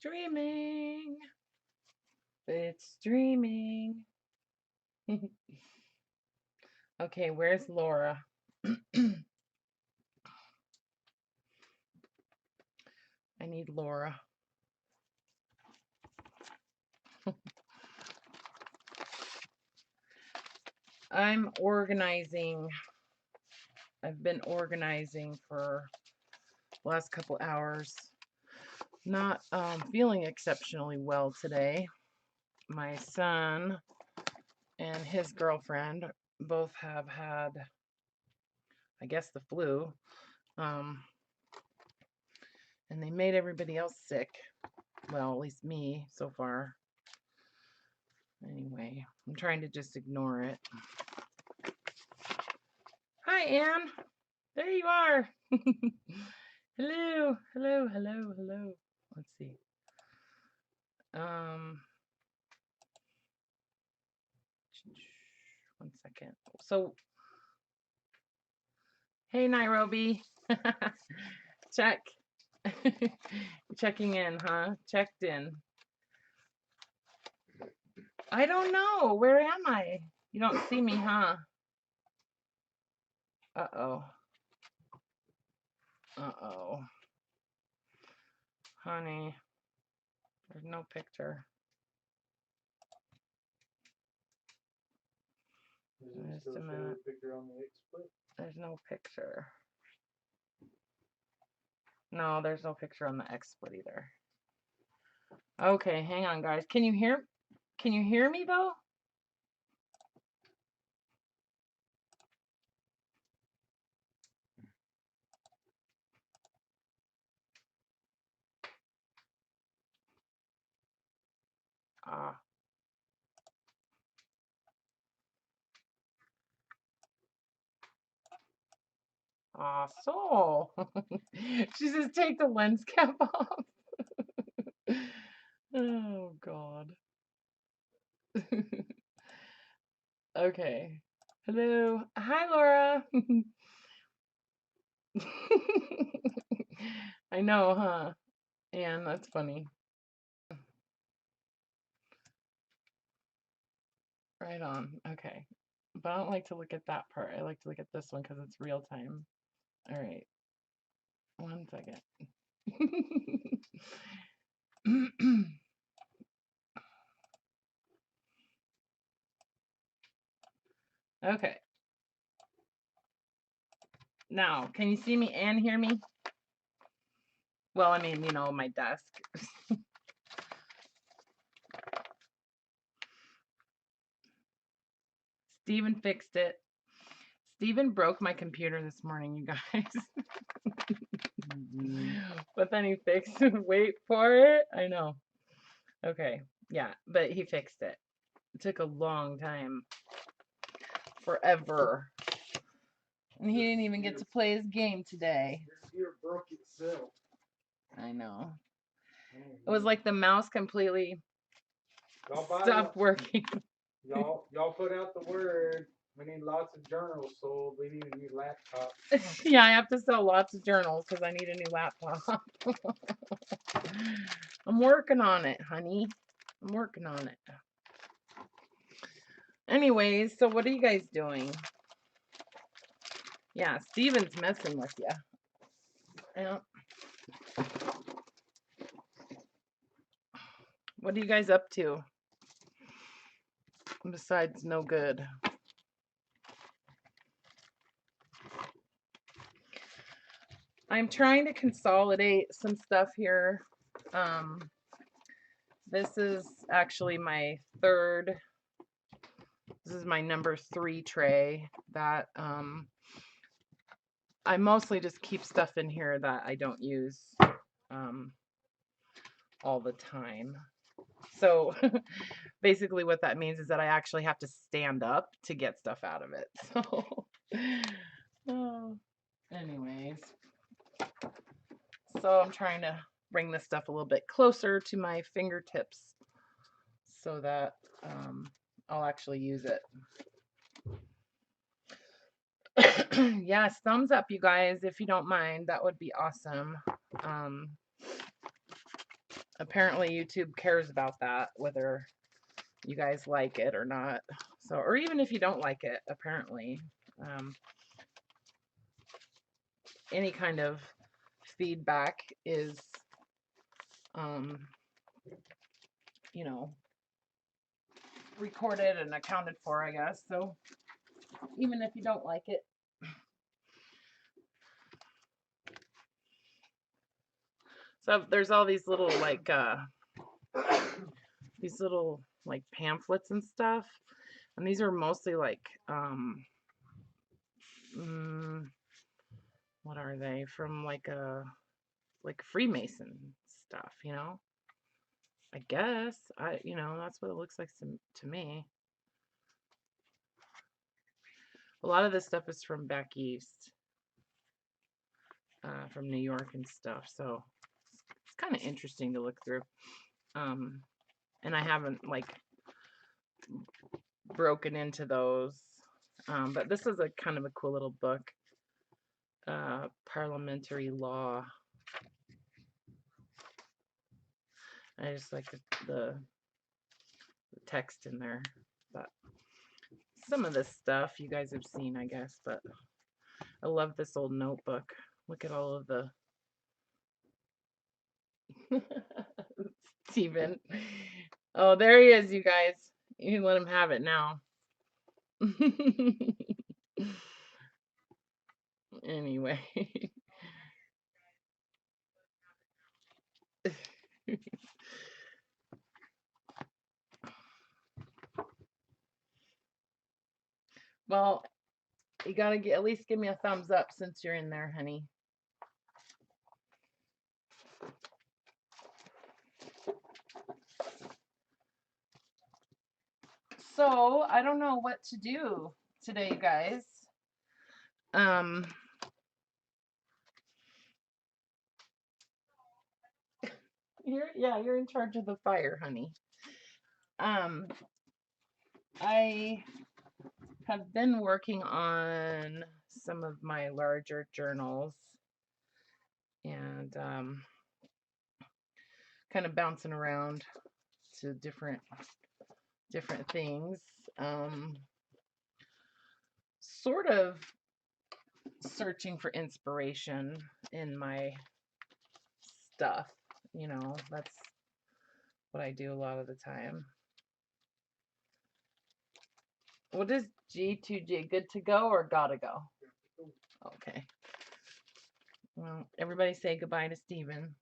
streaming. It's streaming. Okay, where's Laura? I need Laura. I'm organizing. I've been organizing for the last couple hours. Not feeling exceptionally well today. My son and his girlfriend both have had, I guess, the flu. And they made everybody else sick. Well, at least me so far. Anyway, I'm trying to just ignore it. Hi, Anne. There you are. Hello, hello, hello, hello. Let's see. One second. So, hey, Nairobi. Check. Checking in, huh? Checked in. I don't know. Where am I? You don't see me, huh? Uh-oh. Uh-oh. Honey, there's no picture. Just a minute. There's no picture. No, there's no picture on the XSplit either. Okay, hang on, guys. Can you hear me though? Ah. Ah, so. She says take the lens cap off. Oh God. Okay. Hello. Hi, Laura. I know, huh? And that's funny. Right on. Okay. But I don't like to look at that part. I like to look at this one because it's real time. All right. 1 second. Okay. Now, can you see me and hear me? Well, I mean, you know, my desk. Steven fixed it. Steven broke my computer this morning, you guys. But then he fixed it. Wait for it. I know. Okay. Yeah, but he fixed it. It took a long time. Forever. And he didn't even get to play his game today. Your computer broke itself. I know. It was like the mouse completely stopped working. Y'all put out the word. We need lots of journals sold. We need a new laptop. Yeah, I have to sell lots of journals because I need a new laptop. I'm working on it, honey. I'm working on it. Anyways, so what are you guys doing? Yeah, Steven's messing with you. Yeah. What are you guys up to? Besides no good. I'm trying to consolidate some stuff here. This is actually my third. This is my number 3 tray that I mostly just keep stuff in here that I don't use all the time. So basically what that means is that I actually have to stand up to get stuff out of it. So anyways, so I'm trying to bring this stuff a little bit closer to my fingertips so that I'll actually use it. Yes, thumbs up, you guys, if you don't mind. That would be awesome. apparently YouTube cares about that, whether you guys like it or not. So, or even if you don't like it, apparently, any kind of feedback is, you know, recorded and accounted for, I guess. So, even if you don't like it. So there's all these little like pamphlets and stuff, and these are mostly like what are they, from like Freemason stuff, you know? I guess that's what it looks like to me. A lot of this stuff is from back east, from New York and stuff, so it's kind of interesting to look through. And I haven't like broken into those, but this is a kind of a cool little book, parliamentary law. I just like the text in there, but some of this stuff you guys have seen, I guess, but I love this old notebook. Look at all of the Steven. Oh, there he is, you guys. You can let him have it now. Anyway. Well, you gotta at least give me a thumbs up since you're in there, honey. So I don't know what to do today, guys. You're in charge of the fire, honey. I have been working on some of my larger journals and kind of bouncing around to different things. Sort of searching for inspiration in my stuff. That's what I do a lot of the time. What is G2G? Good to go or gotta go? Okay. Well, everybody say goodbye to Steven.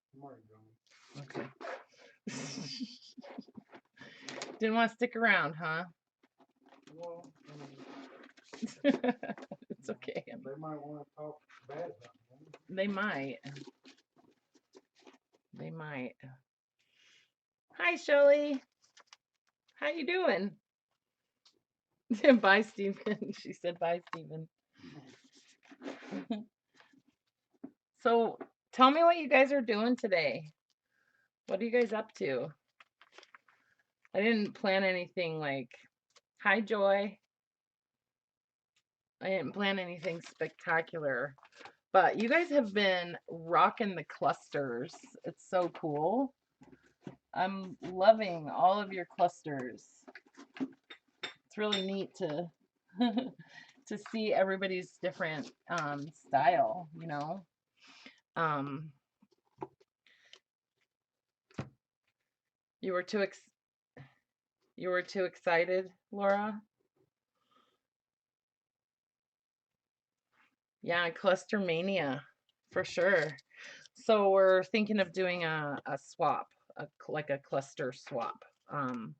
Okay. Didn't want to stick around, huh? Well, it's okay. They might want to talk bad about me. They might. They might. Hi, Shelly. How you doing? Bye, Steven. She said bye, Steven. So, tell me what you guys are doing today. What are you guys up to? I didn't plan anything like, hi, Joy. I didn't plan anything spectacular, but you guys have been rocking the clusters. It's so cool. I'm loving all of your clusters. It's really neat to to see everybody's different style, You were too excited, Laura? Yeah, cluster mania for sure. So we're thinking of doing a swap, like a cluster swap, on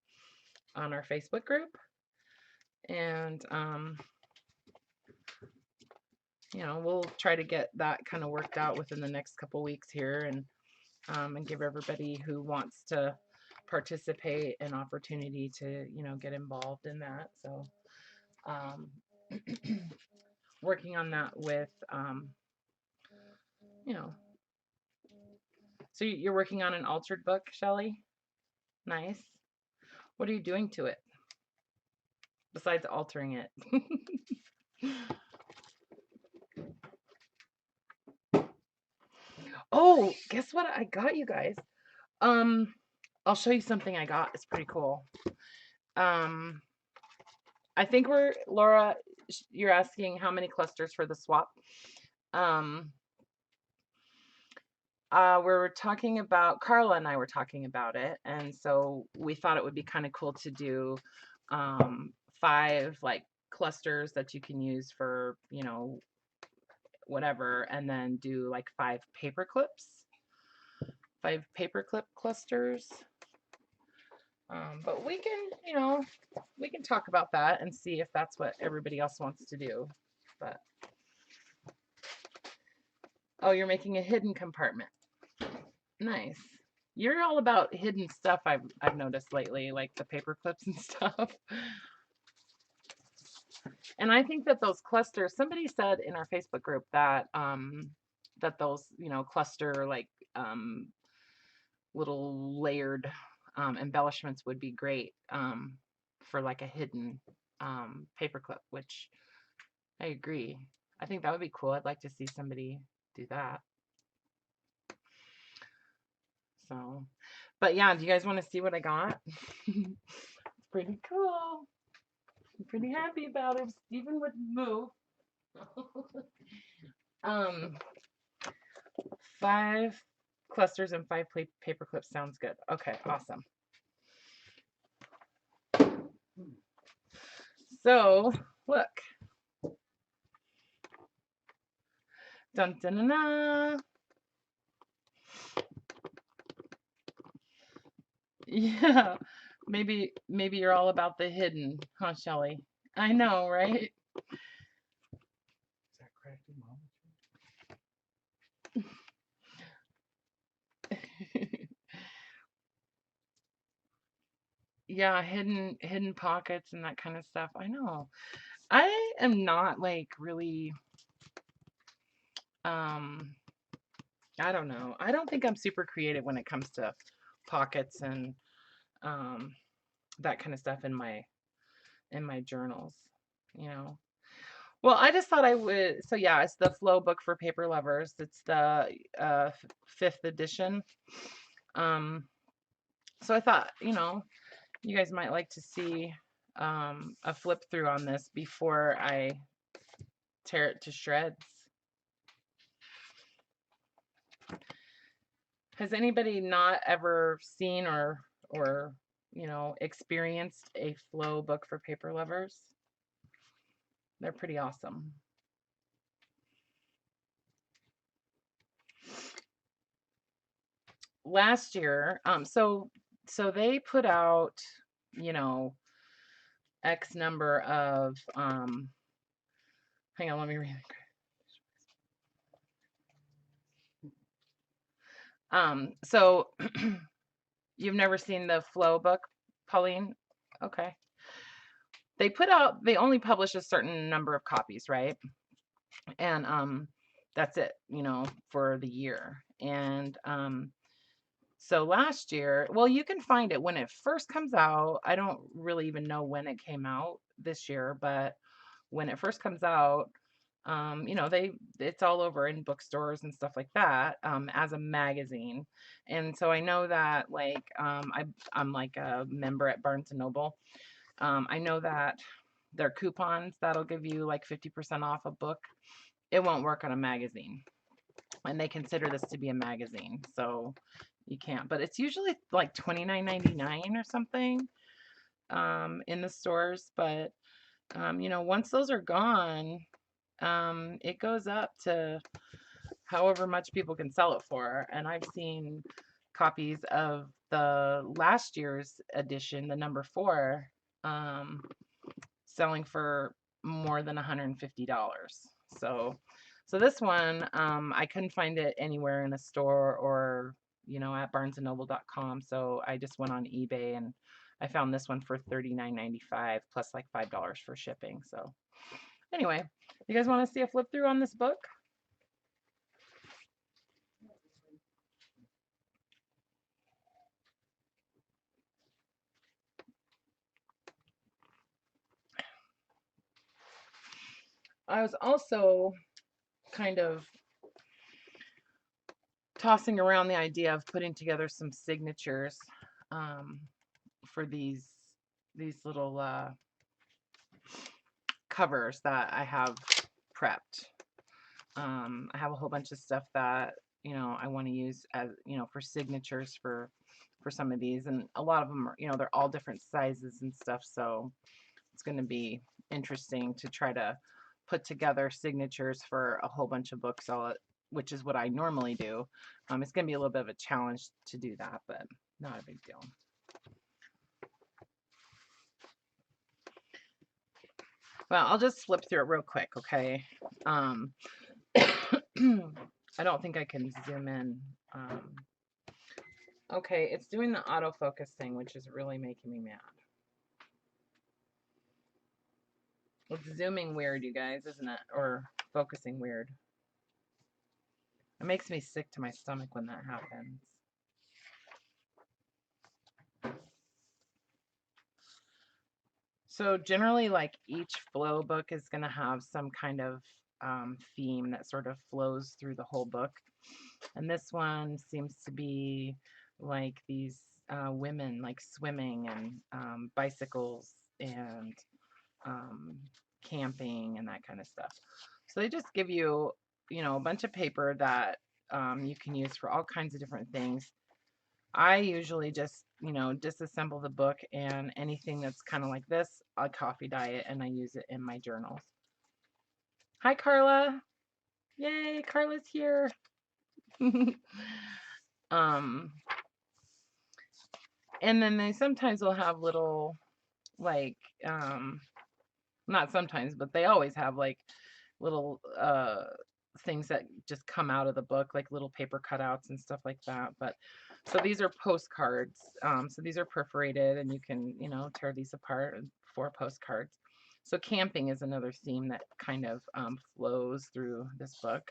our Facebook group, and we'll try to get that kind of worked out within the next couple weeks here, and give everybody who wants to participate an opportunity to get involved in that. So working on that with so you're working on an altered book, Shelly? Nice. What are you doing to it besides altering it? Oh, guess what I got, you guys? I'll show you something I got. It's pretty cool. I think Laura, you're asking how many clusters for the swap. We're talking about, Carla and I were talking about it, and so we thought it would be kind of cool to do 5 like clusters that you can use for, you know, whatever, and then do like 5 paperclip clusters. But we can, you know, we can talk about that and see if that's what everybody else wants to do. But oh, you're making a hidden compartment. Nice. You're all about hidden stuff I've noticed lately, like the paper clips and stuff. And I think that those clusters, somebody said in our Facebook group that that those, you know, cluster like little layered embellishments would be great for like a hidden paperclip, which I agree. I think that would be cool. I'd like to see somebody do that. So, but yeah, do you guys want to see what I got? It's pretty cool. I'm pretty happy about it. Stephen would move. 5 clusters and 5 paper clips sounds good. Okay, awesome. So look. Dun dun dun dun. Yeah, maybe you're all about the hidden, huh, Shelly? I know, right? Is that crafty, Mom? Yeah, hidden pockets and that kind of stuff. I know. I am not like really I don't know. I don't think I'm super creative when it comes to pockets and that kind of stuff in my journals, you know. Well, I just thought I would. So yeah, it's the Flow book for paper lovers. It's the 5th edition. So I thought, you know, you guys might like to see a flip through on this before I tear it to shreds. Has anybody not ever seen or you know, experienced a Flow book for paper lovers? They're pretty awesome. Last year, so they put out, you know, X number of hang on, let me read it. So you've never seen the Flow book, Pauline? Okay. They only publish a certain number of copies, right? And that's it, you know, for the year. And so last year, well, you can find it when it first comes out. I don't really even know when it came out this year, but when it first comes out, you know, it's all over in bookstores and stuff like that, as a magazine. And so I know that like I'm like a member at Barnes and Noble. I know that there are coupons that'll give you like 50% off a book. It won't work on a magazine, and they consider this to be a magazine, so you can't. But it's usually like $29.99 or something in the stores. But you know, once those are gone, it goes up to however much people can sell it for. And I've seen copies of the last year's edition, the number 4, selling for more than $150. So this one, I couldn't find it anywhere in a store or, you know, at barnesandnoble.com. So I just went on eBay and I found this one for $39.95 plus like $5 for shipping. So anyway, you guys want to see a flip through on this book? I was also kind of tossing around the idea of putting together some signatures for these little covers that I have prepped. I have a whole bunch of stuff that, you know, I want to use as, you know, for signatures for some of these, and a lot of them are, you know, they're all different sizes and stuff, so it's going to be interesting to try to put together signatures for a whole bunch of books all at, which is what I normally do. It's going to be a little bit of a challenge to do that, but not a big deal. Well, I'll just flip through it real quick, okay? I don't think I can zoom in. Okay, it's doing the autofocus thing, which is really making me mad. It's zooming weird, you guys, isn't it? Or focusing weird. It makes me sick to my stomach when that happens. So generally, like, each flow book is going to have some kind of theme that sort of flows through the whole book. And this one seems to be like these women like swimming and bicycles and camping and that kind of stuff. So they just give you, you know, a bunch of paper that you can use for all kinds of different things. I usually just, you know, disassemble the book, and anything that's kind of like this, I coffee dye it and I use it in my journals. Hi, Carla. Yay, Carla's here. And then they sometimes will have little, like, not sometimes, but they always have like little things that just come out of the book, like little paper cutouts and stuff like that. But so these are postcards. So these are perforated, and you can, you know, tear these apart for postcards. So camping is another theme that kind of flows through this book.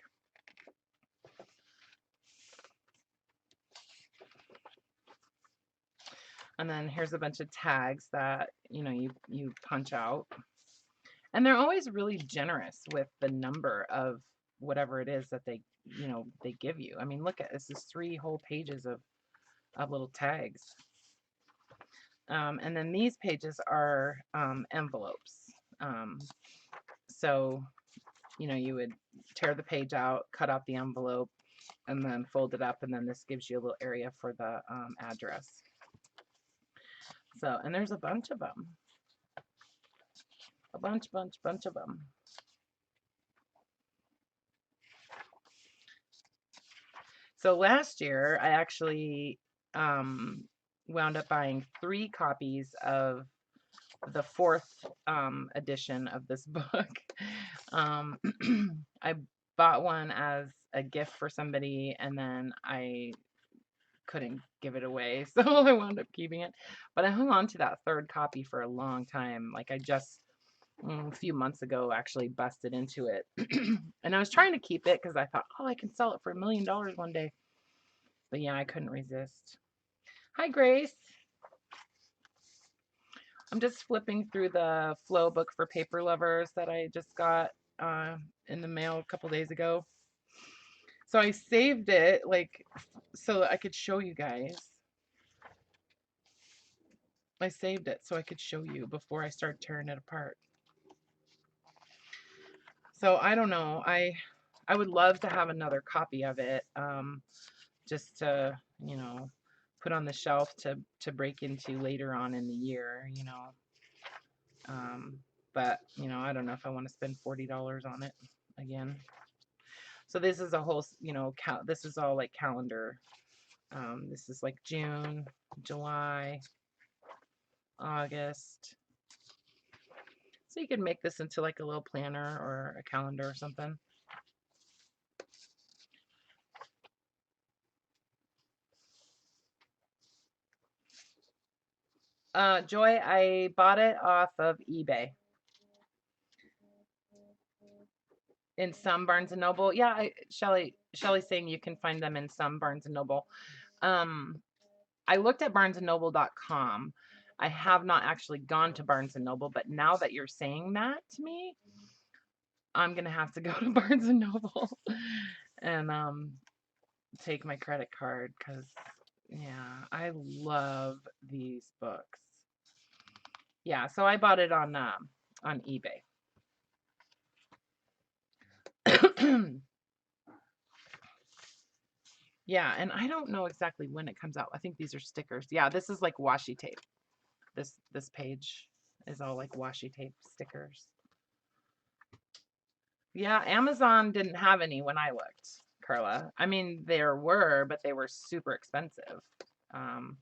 And then here's a bunch of tags that, you know, you punch out. And they're always really generous with the number of whatever it is that they, you know, they give you. I mean, look at this is 3 whole pages of little tags. And then these pages are envelopes. So, you know, you would tear the page out, cut out the envelope, and then fold it up, and then this gives you a little area for the address. So, and there's a bunch of them. A bunch of them. So last year, I actually wound up buying 3 copies of the 4th edition of this book. I bought one as a gift for somebody, and then I couldn't give it away, so I wound up keeping it. But I hung on to that 3rd copy for a long time. Like, I just a few months ago actually busted into it. And I was trying to keep it because I thought, oh, I can sell it for $1 million one day. But yeah, I couldn't resist. Hi, Grace. I'm just flipping through the flow book for paper lovers that I just got in the mail a couple days ago. So I saved it, like, so I could show you guys. I saved it so I could show you before I start tearing it apart. So I don't know. I would love to have another copy of it, just to, you know, put on the shelf to break into later on in the year, you know. But, you know, I don't know if I want to spend $40 on it again. So this is a whole, you know, this is all like calendar. This is like June, July, August. So you can make this into like a little planner or a calendar or something. Joy, I bought it off of eBay. In some Barnes & Noble. Yeah, Shelly's saying you can find them in some Barnes & Noble. I looked at barnesandnoble.com. I have not actually gone to Barnes & Noble, but now that you're saying that to me, I'm going to have to go to Barnes & Noble and take my credit card, because Yeah, I love these books. Yeah, so I bought it on eBay. Yeah, and I don't know exactly when it comes out. I think these are stickers. Yeah, this is like washi tape. This page is all like washi tape stickers. Yeah, Amazon didn't have any when I looked, Carla. I mean, there were, but they were super expensive. Um,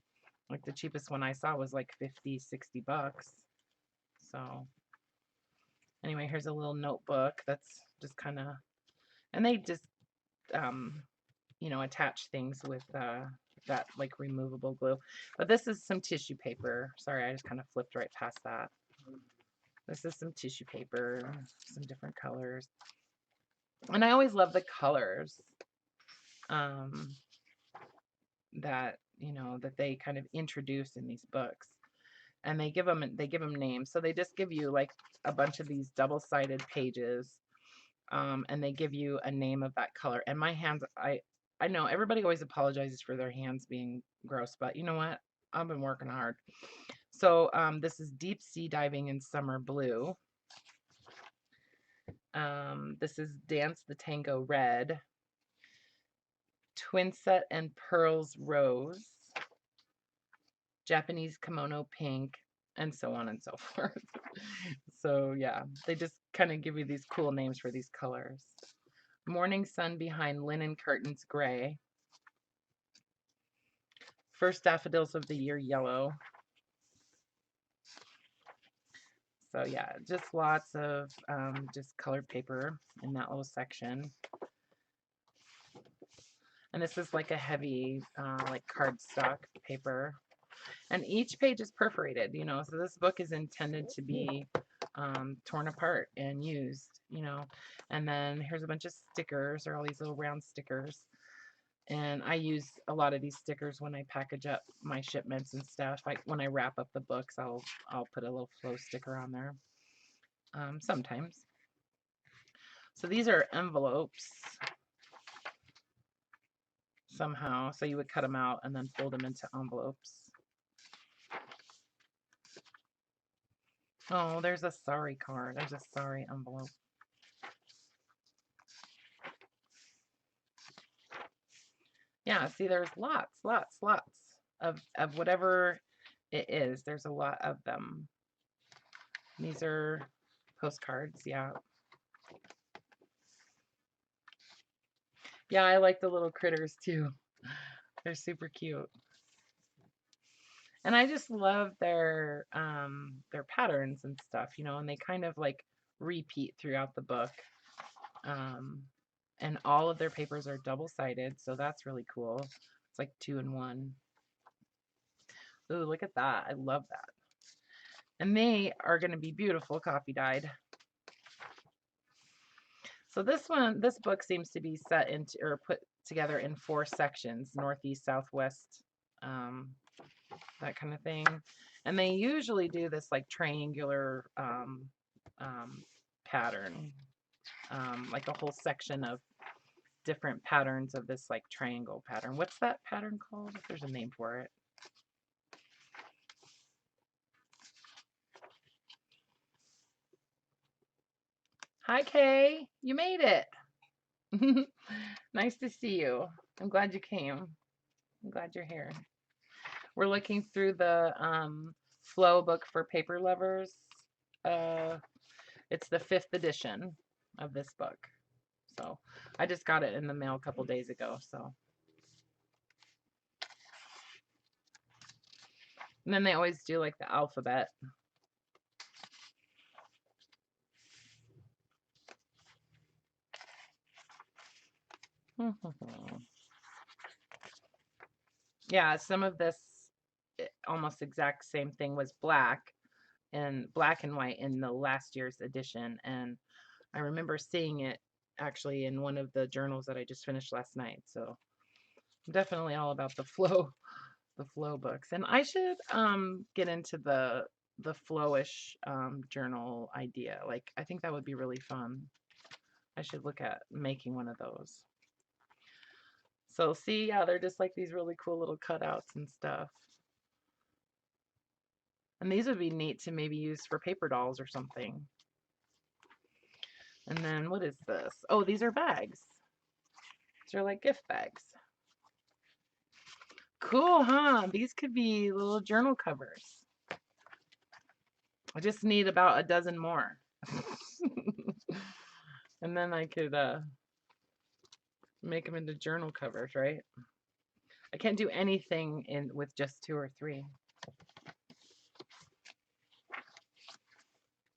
like the cheapest one I saw was like 50, 60 bucks. So anyway, here's a little notebook that's just kind of, and they just, um, attach things with that like removable glue. But this is some tissue paper. Sorry, I just kind of flipped right past that. This is some tissue paper, some different colors. And I always love the colors um, that they kind of introduce in these books. And they give them names. So they just give you like a bunch of these double-sided pages, and they give you a name of that color. And my hands, I know everybody always apologizes for their hands being gross, but you know what? I've been working hard. So this is Deep Sea Diving in Summer Blue. This is Dance the Tango Red. Twinset and Pearls Rose. Japanese Kimono Pink, and so on and so forth. So yeah, they just kind of give you these cool names for these colors. Morning Sun Behind Linen Curtains Gray. First Daffodils of the Year Yellow. So yeah, just lots of just colored paper in that little section. And this is like a heavy like cardstock paper. And each page is perforated, so this book is intended to be torn apart and used, And then here's a bunch of stickers, or all these little round stickers. And I use a lot of these stickers when I package up my shipments and stuff. Like when I wrap up the books, I'll put a little flow sticker on there sometimes. So these are envelopes somehow. So you would cut them out and then fold them into envelopes. Oh, there's a sorry card. There's a sorry envelope. Yeah, see, there's lots of whatever it is. There's a lot of them. These are postcards, yeah. Yeah, I like the little critters too. They're super cute. And I just love their patterns and stuff, and they kind of like repeat throughout the book. And all of their papers are double-sided, so that's really cool. It's like 2 in 1. Ooh, look at that. I love that. And they are going to be beautiful coffee dyed. So this book seems to be set into or put together in 4 sections: northeast, southwest, that kind of thing. And they usually do this like triangular pattern, like a whole section of different patterns of this like triangle pattern. What's that pattern called? If there's a name for it. Hi, Kay. You made it. Nice to see you. I'm glad you came. I'm glad you're here. We're looking through the Flow book for paper lovers. It's the 5th edition of this book. So I just got it in the mail a couple days ago. So, and then they always do like the alphabet. Yeah, some of this almost exact same thing was black and white in the last year's edition, and I remember seeing it actually in one of the journals that I just finished last night. So I'm definitely all about the flow books, and I should get into the flowish journal idea. Like I think that would be really fun. I should look at making one of those. So see, yeah, they're just like these really cool little cutouts and stuff. And these would be neat to maybe use for paper dolls or something. And then what is this? Oh, these are bags. These are like gift bags. Cool, huh? These could be little journal covers. I just need about a dozen more. And then I could make them into journal covers, right? I can't do anything with just 2 or 3.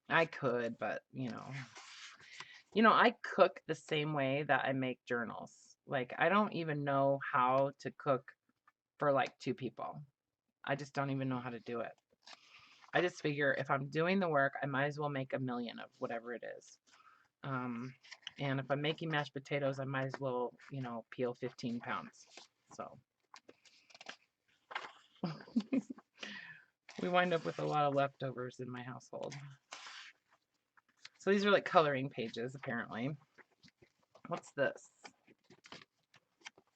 I could, but I cook the same way that I make journals. Like, I don't even know how to cook for like 2 people. I just don't even know how to do it. I just figure if I'm doing the work, I might as well make a million of whatever it is. And if I'm making mashed potatoes, I might as well, peel 15 pounds. So we wind up with a lot of leftovers in my household. So these are like coloring pages, apparently. What's this?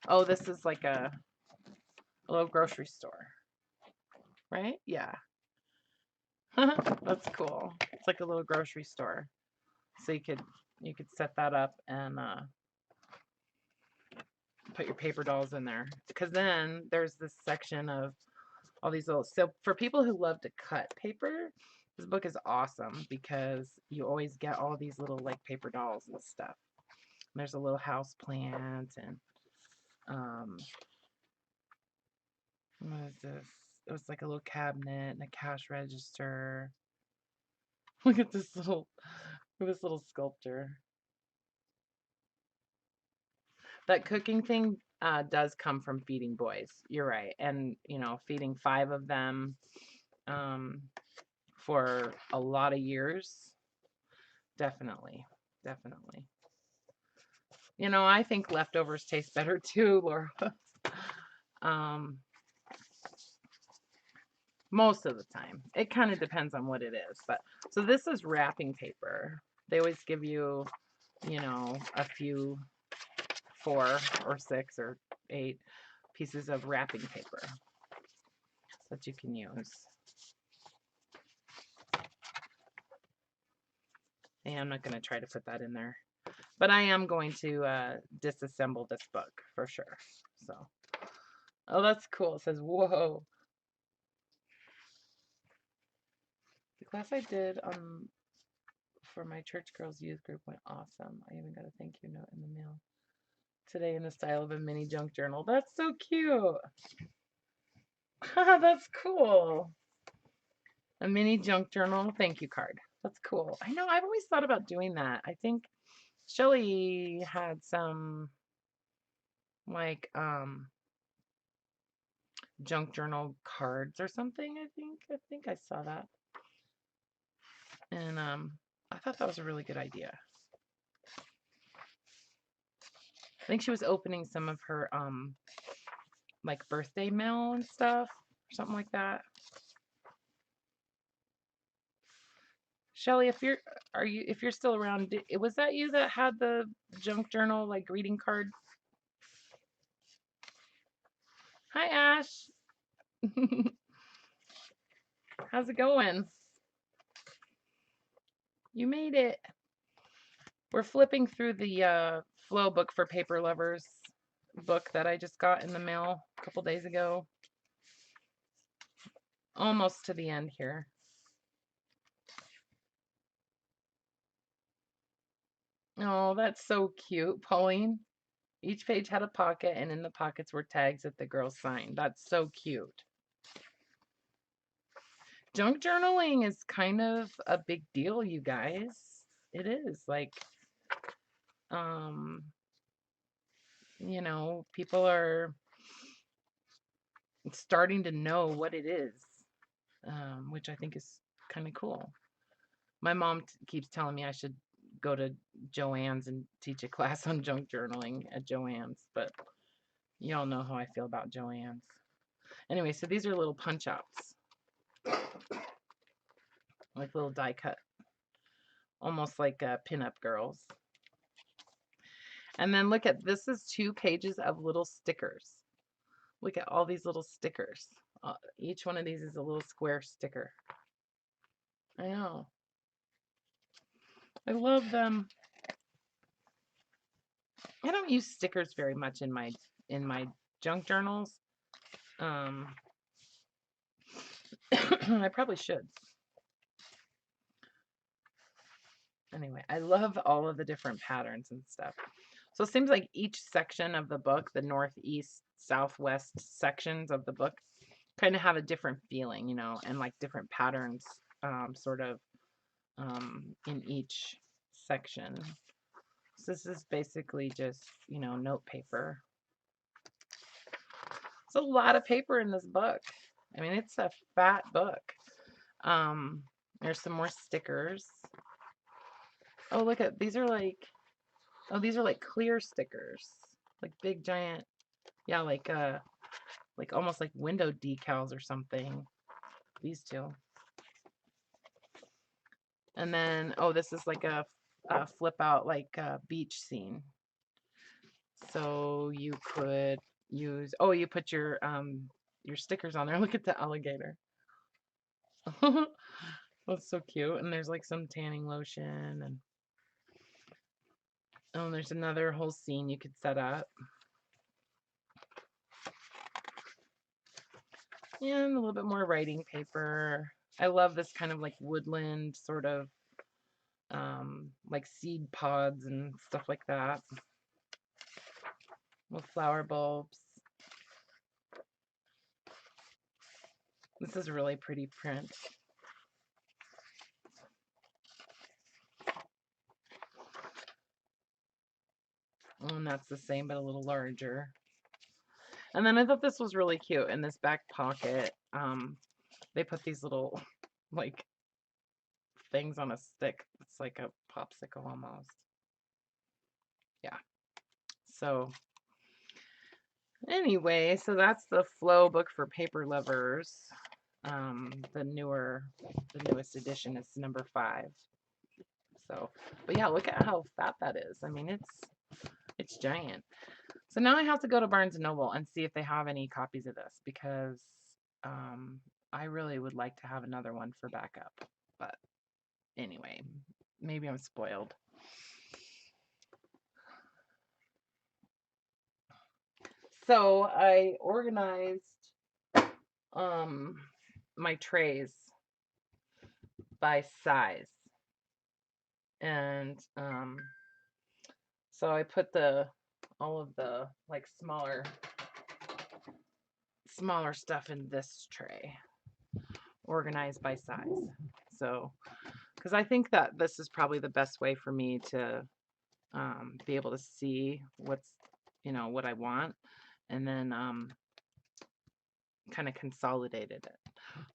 Oh, this is like a little grocery store, right? Yeah. That's cool. It's like a little grocery store. So you could set that up and put your paper dolls in there. Because then there's this section of all these little, so for people who love to cut paper, this book is awesome because you always get all these little like paper dolls and stuff. And there's a little house plant and what is this? It was like a little cabinet and a cash register. Look at this little sculpture. That cooking thing does come from feeding boys. You're right. And, feeding 5 of them for a lot of years. Definitely. Definitely. I think leftovers taste better too, Laura. Most of the time. It kind of depends on what it is. But so this is wrapping paper. They always give you, a few 4 or 6 or 8 pieces of wrapping paper that you can use. And I'm not going to try to put that in there. But I am going to disassemble this book for sure. So, oh, that's cool. It says, whoa. The class I did for my church girls youth group went awesome. I even got a thank you note in the mail today in the style of a mini junk journal. That's so cute. That's cool. A mini junk journal thank you card. That's cool. I know, I've always thought about doing that. I think Shelly had some like junk journal cards or something. I think I saw that. And I thought that was a really good idea. I think she was opening some of her like birthday mail and stuff or something like that. Shelly, if you're still around, was that you that had the junk journal like greeting card? Hi, Ash. How's it going? You made it. We're flipping through the Flow book for paper lovers book that I just got in the mail a couple days ago. Almost to the end here. Oh, that's so cute, Pauline. Each page had a pocket, and in the pockets were tags that the girls signed. That's so cute. Junk journaling is kind of a big deal, you guys. It is. Like, people are starting to know what it is, which I think is kind of cool. My mom keeps telling me I should go to Joann's and teach a class on junk journaling at Joann's, but y'all know how I feel about Joann's. Anyway, so these are little punch outs, like little die cut, almost like pinup girls. And then look at this is 2 pages of little stickers. Look at all these little stickers. Each one of these is a little square sticker. I know. I love them. I don't use stickers very much in my junk journals. I probably should. Anyway, I love all of the different patterns and stuff. So it seems like each section of the book, the northeast, southwest sections of the book, kind of have a different feeling, you know, and like different patterns sort of in each section. So this is basically just, you know, note paper. It's a lot of paper in this book. I mean, it's a fat book. There's some more stickers. Oh, look at these are like, oh, these are like clear stickers, like big giant, yeah, like almost like window decals or something. These two. And then, oh, this is like a flip out like a beach scene. So you could use, oh, you put your stickers on there. Look at the alligator. That's so cute. And there's like some tanning lotion and oh, there's another whole scene you could set up. And a little bit more writing paper. I love this kind of like woodland sort of like seed pods and stuff like that with flower bulbs. This is a really pretty print. And that's the same but a little larger. And then I thought this was really cute in this back pocket. They put these little like things on a stick. It's like a popsicle almost. Yeah. So anyway, so that's the Flow book for paper lovers. The newest edition is number 5. So, but yeah, look at how fat that is. I mean, it's giant. So now I have to go to Barnes and Noble and see if they have any copies of this because I really would like to have another one for backup. But anyway, maybe I'm spoiled. So I organized my trays by size. And so I put all of the like smaller stuff in this tray, organized by size. So, because I think that this is probably the best way for me to be able to see what's, you know, what I want, and then kind of consolidated it.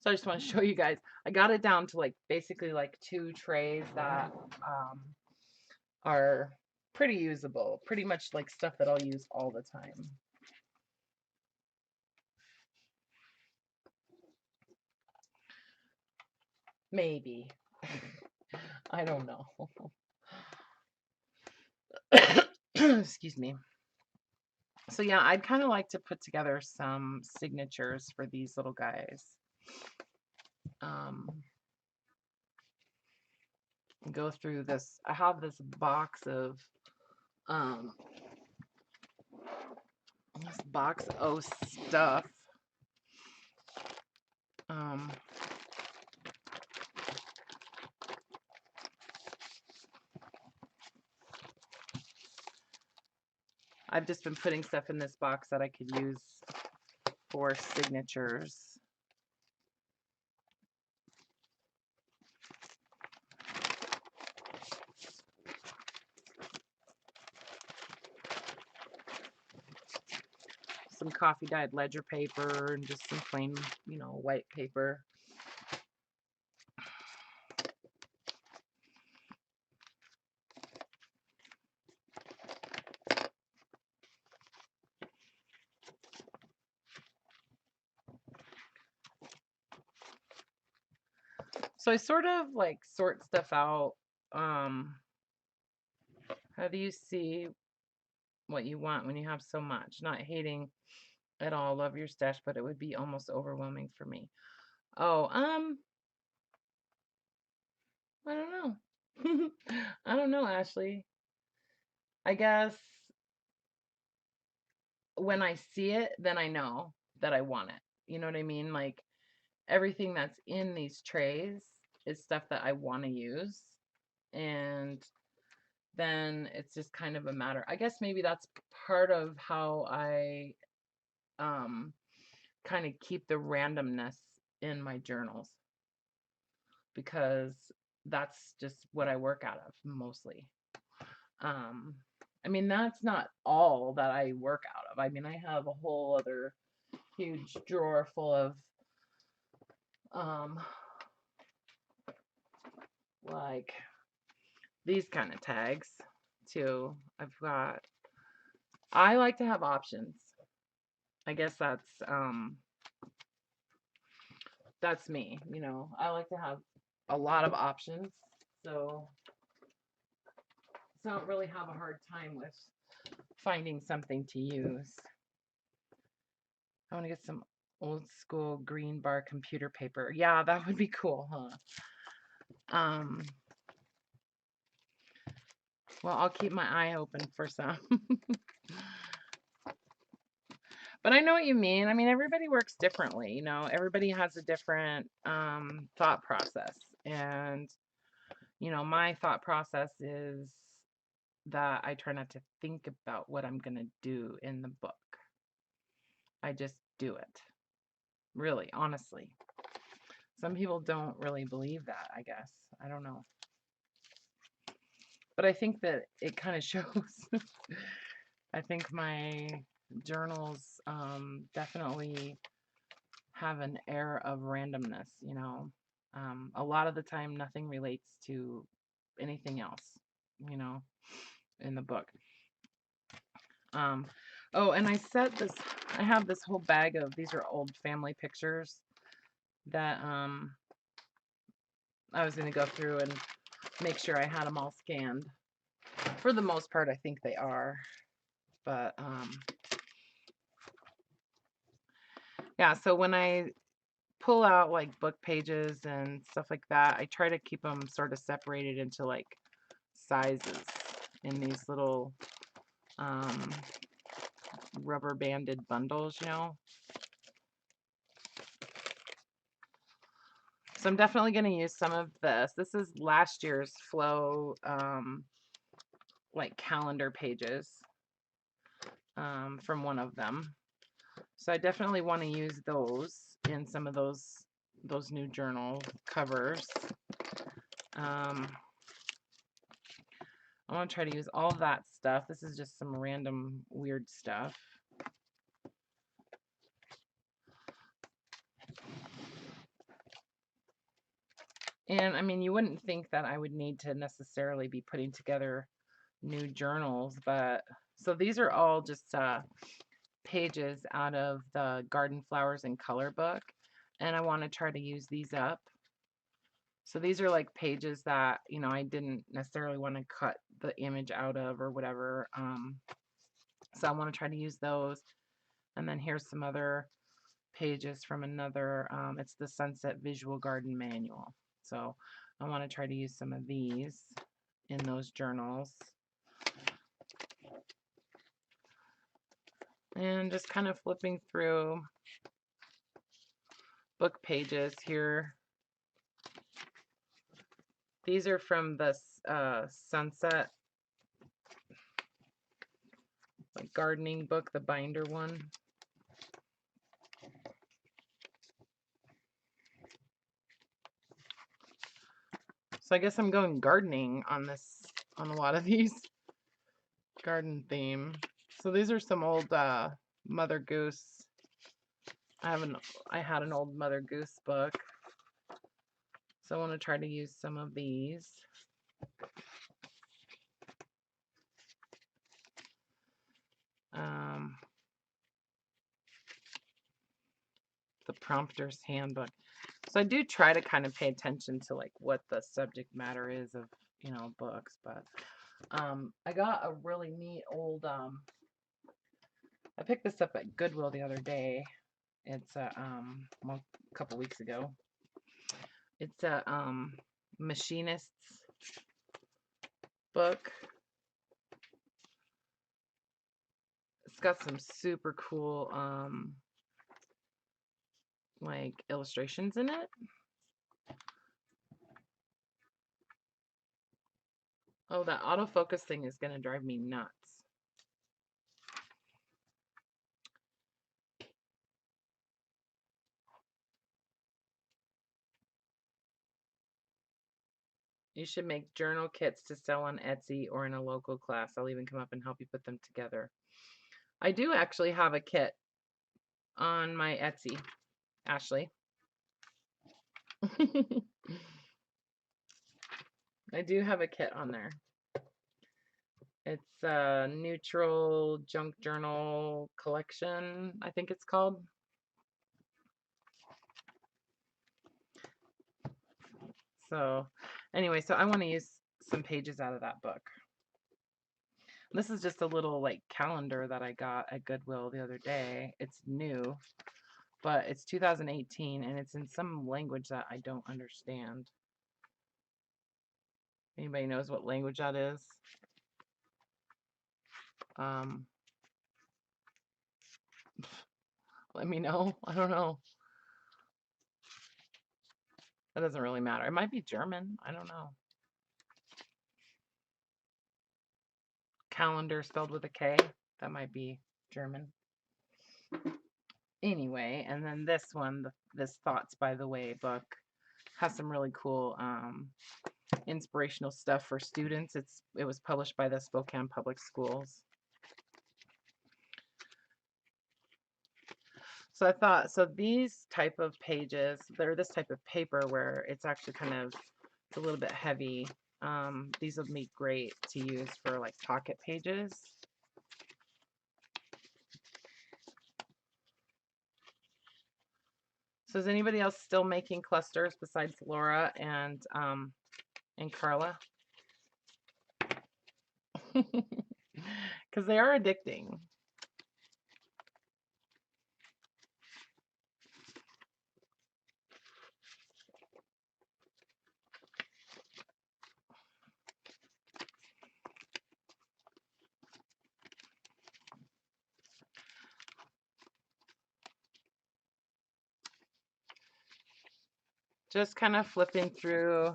So I just want to show you guys. I got it down to like basically like 2 trays that are pretty usable, pretty much like stuff that I'll use all the time. Maybe. I don't know. Excuse me. So yeah, I'd kind of like to put together some signatures for these little guys. Go through this. I have this box of stuff. I've just been putting stuff in this box that I could use for signatures. Some coffee dyed ledger paper and just some plain, you know, white paper. So I sort of like sort stuff out. How do you see what you want when you have so much. Not hating at all. Love your stash, but it would be almost overwhelming for me. Oh, I don't know. I don't know, Ashley. I guess when I see it, then I know that I want it. You know what I mean? Like everything that's in these trays is stuff that I want to use. And then it's just kind of a matter. I guess maybe that's part of how I um kind of keep the randomness in my journals because that's just what I work out of mostly. Um I mean that's not all that I work out of. I mean I have a whole other huge drawer full of um like these kind of tags too. I like to have options. I guess that's me, you know. I like to have a lot of options. So I don't really have a hard time with finding something to use. I want to get some old school green bar computer paper. Yeah, that would be cool, huh? Well, I'll keep my eye open for some. But I know what you mean. I mean, everybody works differently, you know. Everybody has a different thought process. And, you know, my thought process is that I try not to think about what I'm going to do in the book. I just do it. Really, honestly. Some people don't really believe that, I guess. I don't know. But I think that it kind of shows. I think my journals definitely have an air of randomness, you know. A lot of the time, nothing relates to anything else, you know, in the book. Oh, and I have this whole bag of, these are old family pictures that I was going to go through and make sure I had them all scanned. For the most part, I think they are. But yeah, so when I pull out like book pages and stuff like that, I try to keep them sort of separated into like sizes in these little rubber banded bundles, you know. So I'm definitely going to use some of this. This is last year's Flow like calendar pages from one of them. So I definitely want to use those in some of those new journal covers. I want to try to use all that stuff. This is just some random weird stuff. And I mean, you wouldn't think that I would need to necessarily be putting together new journals, but so these are all just pages out of the Garden Flowers in Color book, and I want to try to use these up. So these are like pages that, you know, I didn't necessarily want to cut the image out of or whatever. So I want to try to use those. And then here's some other pages from another, it's the Sunset Visual Garden Manual. So I want to try to use some of these in those journals. And just kind of flipping through book pages here. These are from the Sunset like gardening book, the binder one. So I guess I'm going gardening on a lot of these. Garden theme. So these are some old Mother Goose. I had an old Mother Goose book. So I want to try to use some of these. The Prompter's Handbook. So I do try to kind of pay attention to like what the subject matter is of, you know, books, but I got a really neat old I picked this up at Goodwill the other day. It's a couple weeks ago. It's a machinist's book. It's got some super cool like illustrations in it. Oh, that autofocus thing is gonna drive me nuts. You should make journal kits to sell on Etsy or in a local class. I'll even come up and help you put them together. I do actually have a kit on my Etsy, Ashley. I do have a kit on there. It's a neutral junk journal collection, I think it's called. So anyway, so I want to use some pages out of that book. This is just a little like calendar that I got at Goodwill the other day. It's new, but it's 2018 and it's in some language that I don't understand. Anybody knows what language that is? Let me know. I don't know. That doesn't really matter. It might be German. I don't know. Calendar spelled with a K. That might be German. Anyway, and then this one, this Thoughts by the Way book, has some really cool inspirational stuff for students. It was published by the Spokane Public Schools. So I thought, so these type of pages, they're this type of paper where it's actually kind of, it's a little bit heavy. These would be great to use for like pocket pages. So is anybody else still making clusters besides Laura and Carla? Because they are addicting. Just kind of flipping through.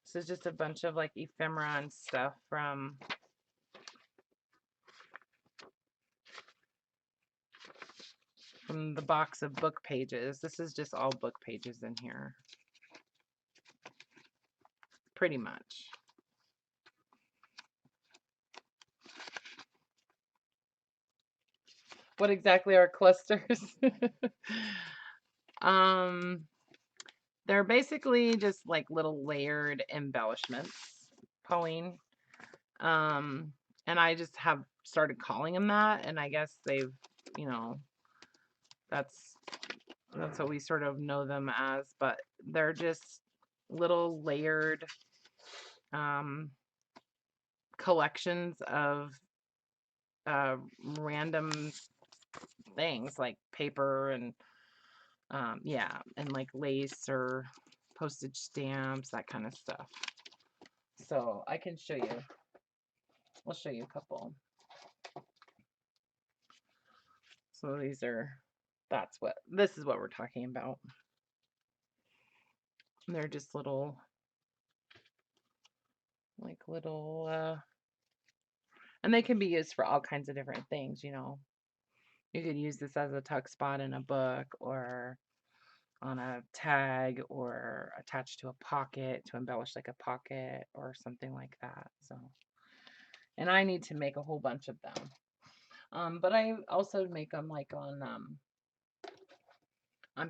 This is just a bunch of like ephemera and stuff from the box of book pages. This is just all book pages in here. Pretty much. What exactly are clusters? They're basically just like little layered embellishments, Pauline. And I just have started calling them that, and I guess they've, you know, that's what we sort of know them as, but they're just little layered collections of random things like paper and yeah, and like lace or postage stamps, that kind of stuff. So I can show you. I'll show you a couple. So these are, this is what we're talking about. They're just little, like little, and they can be used for all kinds of different things, you know. You could use this as a tuck spot in a book or on a tag or attached to a pocket to embellish like a pocket or something like that. So, and I need to make a whole bunch of them. But I also make them like on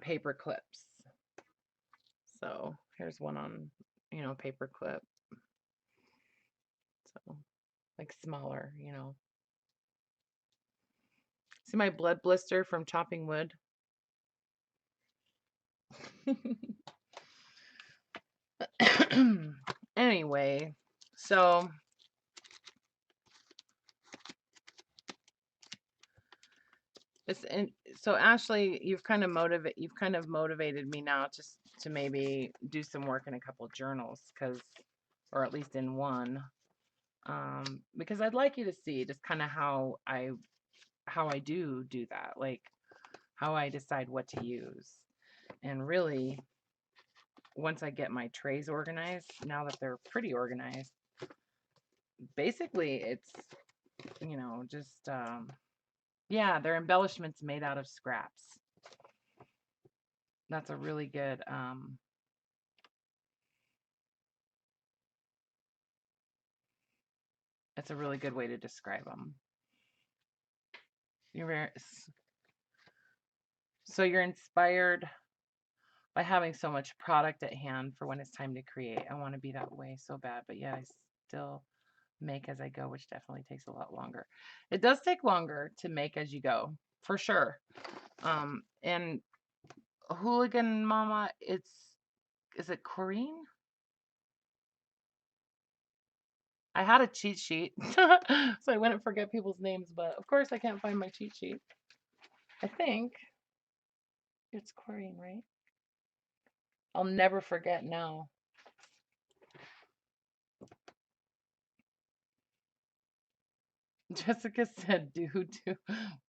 paper clips. So here's one on, you know, paper clip. So like smaller, you know. See my blood blister from chopping wood? Anyway, so So Ashley, you've kind of motivated me now just to maybe do some work in a couple journals, or at least in one, because I'd like you to see just kind of how I do that, like how I decide what to use. And really, once I get my trays organized, now that they're pretty organized, basically it's, just, yeah, they're embellishments made out of scraps. That's a really good, that's a really good way to describe them. So you're inspired by having so much product at hand for when it's time to create. I want to be that way so bad, but yet I still make as I go, which definitely takes a lot longer. It does take longer to make as you go, for sure. And Hooligan Mama, is it Corrine? I had a cheat sheet, so I wouldn't forget people's names, but of course I can't find my cheat sheet. I think it's Corrine, right? I'll never forget now. Jessica said, "Do."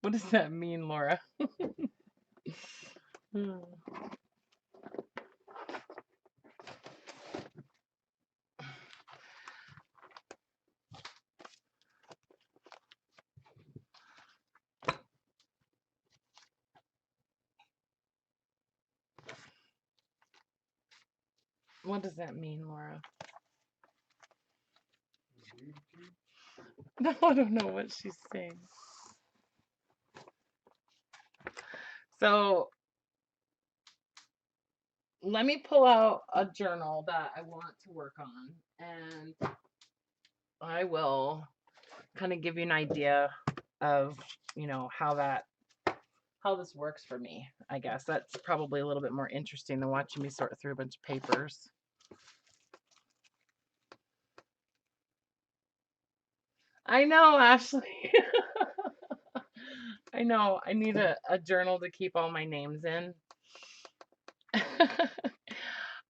What does that mean, Laura? What does that mean, Laura? No, I don't know what she's saying. So let me pull out a journal that I want to work on, and I will kind of give you an idea of, how this works for me. I guess that's probably a little bit more interesting than watching me sort through a bunch of papers. I know, Ashley. I know. I need a journal to keep all my names in.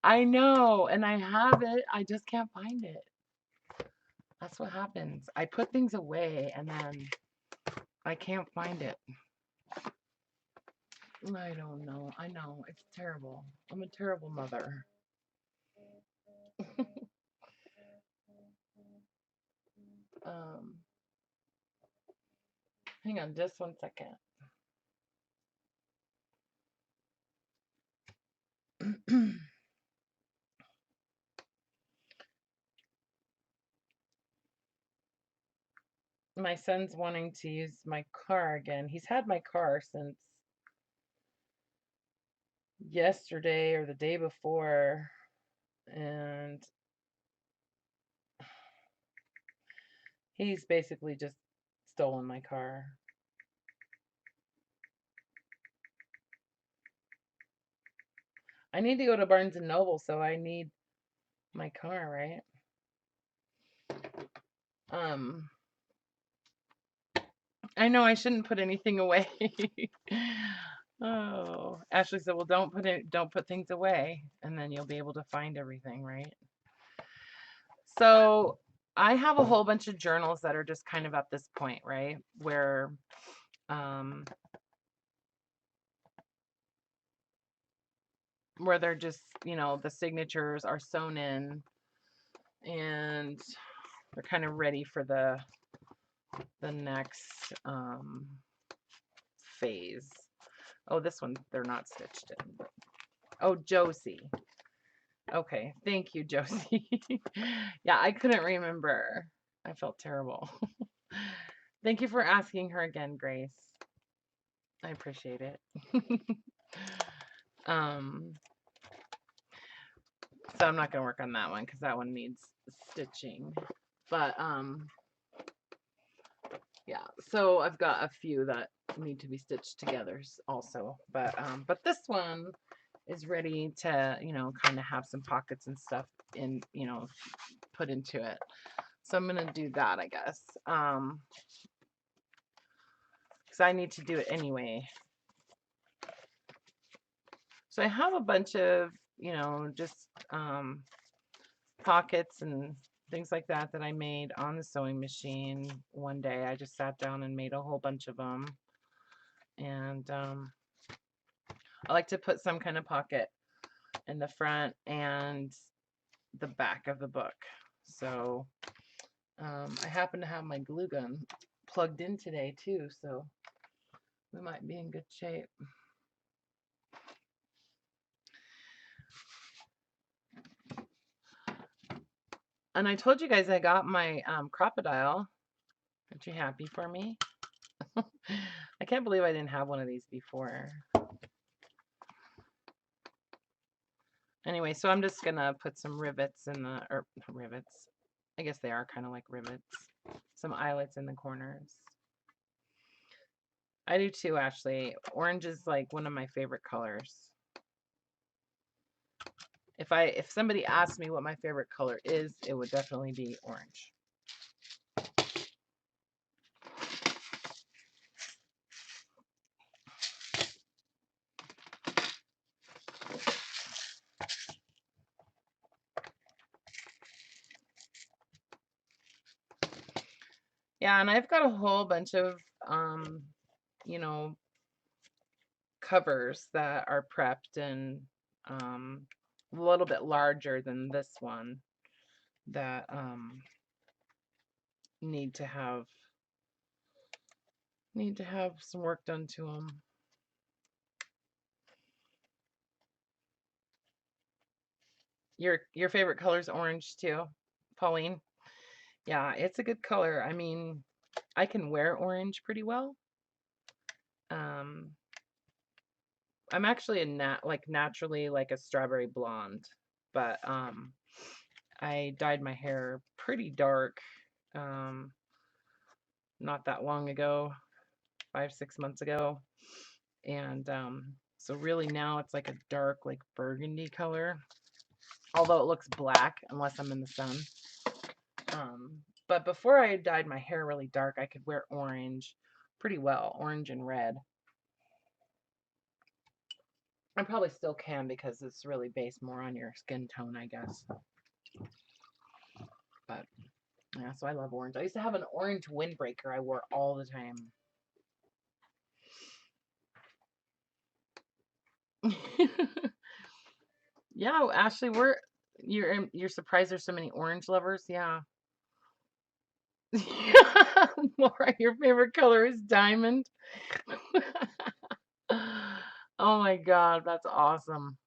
I know, and I have it. I just can't find it. That's what happens. I put things away and then I can't find it. I don't know. I know. It's terrible. I'm a terrible mother. um, Hang on just 1 second. My son's wanting to use my car again. He's had my car since yesterday or the day before, and he's basically just stolen my car. I need to go to Barnes and Noble, so I need my car, right? I know I shouldn't put anything away. Oh, Ashley said, "Well, don't put things away, and then you'll be able to find everything, right?" So I have a whole bunch of journals that are just kind of at this point, right, where they're just, the signatures are sewn in, and they're kind of ready for the next phase. Oh, this one, they're not stitched in. Oh, Josie. Okay, thank you, Josie. Yeah, I couldn't remember. I felt terrible. Thank you for asking her again, Grace. I appreciate it. So I'm not gonna work on that one because that one needs stitching. But yeah, so I've got a few that need to be stitched together also. But this one is ready to, kind of have some pockets and stuff in, put into it. So I'm gonna do that, I guess. because I need to do it anyway. So I have a bunch of, you know, just pockets and things like that that I made on the sewing machine one day. I just sat down and made a whole bunch of them. And I like to put some kind of pocket in the front and the back of the book. So I happen to have my glue gun plugged in today too, so we might be in good shape. And I told you guys I got my crocodile. Aren't you happy for me? I can't believe I didn't have one of these before. Anyway, so I'm just gonna put some rivets in the, or rivets, I guess they are kind of like rivets, some eyelets in the corners. I do too, Ashley. Orange is like one of my favorite colors. If somebody asked me what my favorite color is, it would definitely be orange. Yeah, and I've got a whole bunch of you know, covers that are prepped and a little bit larger than this one that need to have some work done to them. Your favorite color is orange too, Pauline? Yeah, it's a good color. I mean, I can wear orange pretty well. I'm actually a naturally like a strawberry blonde, but I dyed my hair pretty dark not that long ago, 5-6 months ago, and so really now it's like a dark like burgundy color, although it looks black unless I'm in the sun. But before I dyed my hair really dark, I could wear orange pretty well, orange and red. I probably still can because it's really based more on your skin tone, I guess. But yeah, so I love orange. I used to have an orange windbreaker I wore all the time. Yeah, Ashley, you're surprised there's so many orange lovers? Yeah. Laura, your favorite color is diamond. Oh my God, that's awesome.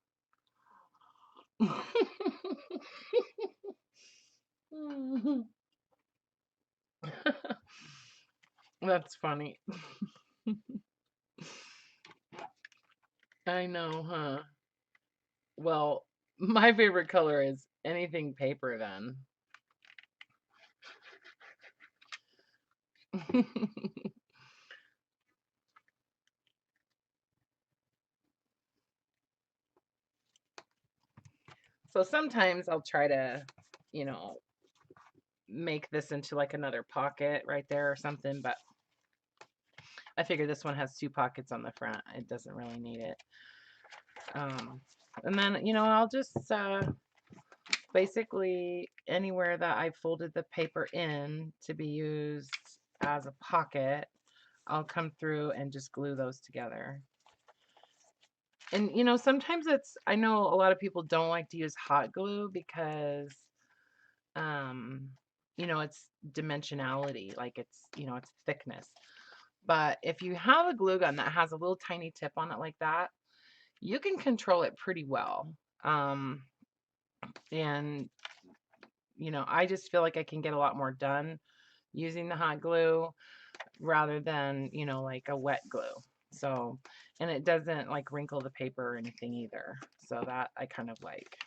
That's funny. I know, huh? Well, my favorite color is anything paper then. So sometimes I'll try to, you know, make this into like another pocket right there or something, but I figure this one has 2 pockets on the front. It doesn't really need it. And then, you know, I'll just basically anywhere that I folded the paper in to be used as a pocket, I'll come through and just glue those together. And you know, sometimes I know a lot of people don't like to use hot glue because you know, it's dimensionality, like it's, you know, it's thickness. But if you have a glue gun that has a little tiny tip on it like that, you can control it pretty well. And you know, I just feel like I can get a lot more done using the hot glue rather than, you know, like a wet glue. So, and it doesn't like wrinkle the paper or anything either. So that I kind of like.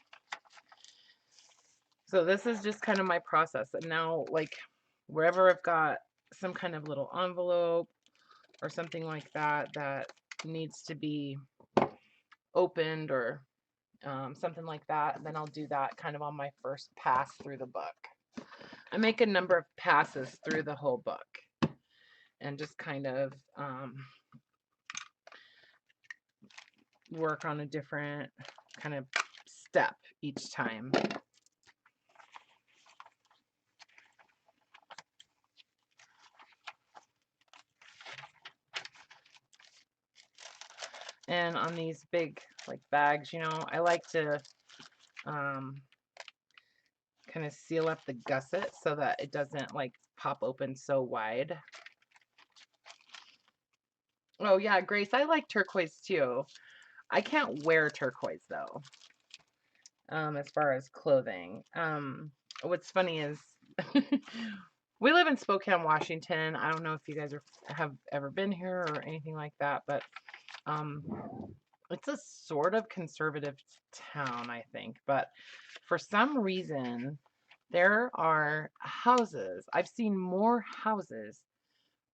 So this is just kind of my process. And now, like, wherever I've got some kind of little envelope or something like that that needs to be opened or something like that, then I'll do that kind of on my first pass through the book. I make a number of passes through the whole book. and just kind of work on a different kind of step each time. And on these big like bags, I like to kind of seal up the gusset so that it doesn't like pop open so wide. Oh yeah, Grace, I like turquoise too. I can't wear turquoise though, as far as clothing. What's funny is we live in Spokane, Washington. I don't know if you guys have ever been here or anything like that, but it's a sort of conservative town, I think. But for some reason, there are houses. I've seen more houses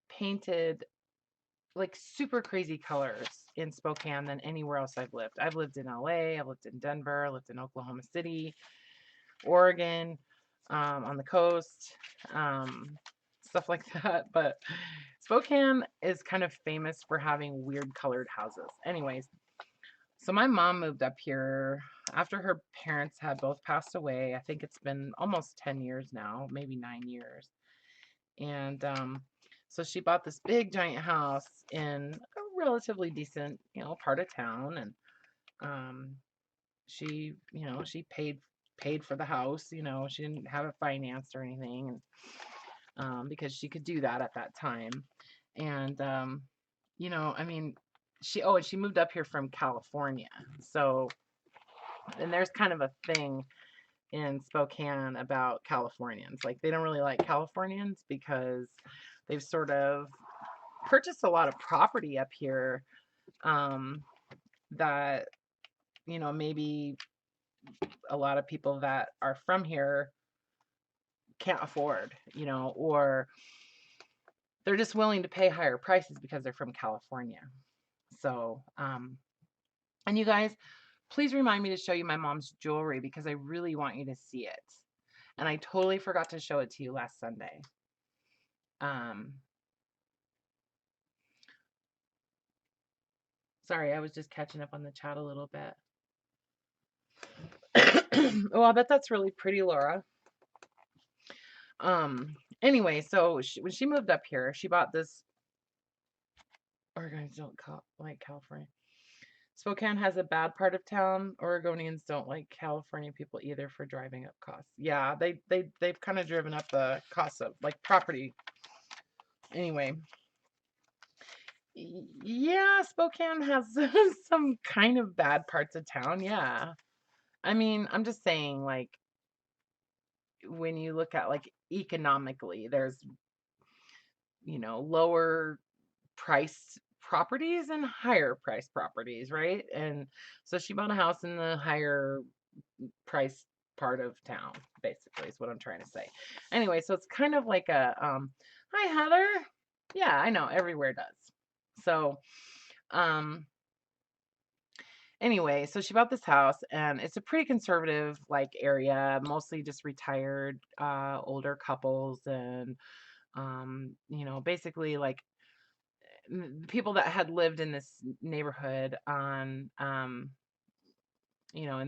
painted like super crazy colors in Spokane than anywhere else I've lived. I've lived in LA, I've lived in Denver, I lived in Oklahoma City, Oregon, on the coast, stuff like that. But Spokane is kind of famous for having weird colored houses. Anyways, so my mom moved up here after her parents had both passed away. I think it's been almost 10 years now, maybe 9 years. And so she bought this big giant house in a relatively decent, part of town. And she paid for the house. She didn't have it financed or anything, and because she could do that at that time. And I mean, and she moved up here from California. So, and there's kind of a thing in Spokane about Californians. Like they don't really like Californians because they've sort of purchased a lot of property up here, that maybe a lot of people that are from here can't afford, or they're just willing to pay higher prices because they're from California. So, and you guys, please remind me to show you my mom's jewelry because I really want you to see it. And I totally forgot to show it to you last Sunday. Sorry, I was just catching up on the chat a little bit. Oh, I bet that's really pretty, Laura. Anyway, so when she moved up here, she bought this. Oregonians don't like California. Spokane has a bad part of town. Oregonians don't like California people either for driving up costs. Yeah, they've kind of driven up the cost of like property. Anyway, yeah, Spokane has some kind of bad parts of town. Yeah, I mean, I'm just saying, like, when you look at like economically, there's lower priced properties and higher priced properties, right? And so she bought a house in the higher price part of town, basically, is what I'm trying to say. Anyway, so it's kind of like a hi Heather. Yeah, I know, everywhere does. So anyway, so she bought this house and it's a pretty conservative like area, mostly just retired older couples, and basically like people that had lived in this neighborhood in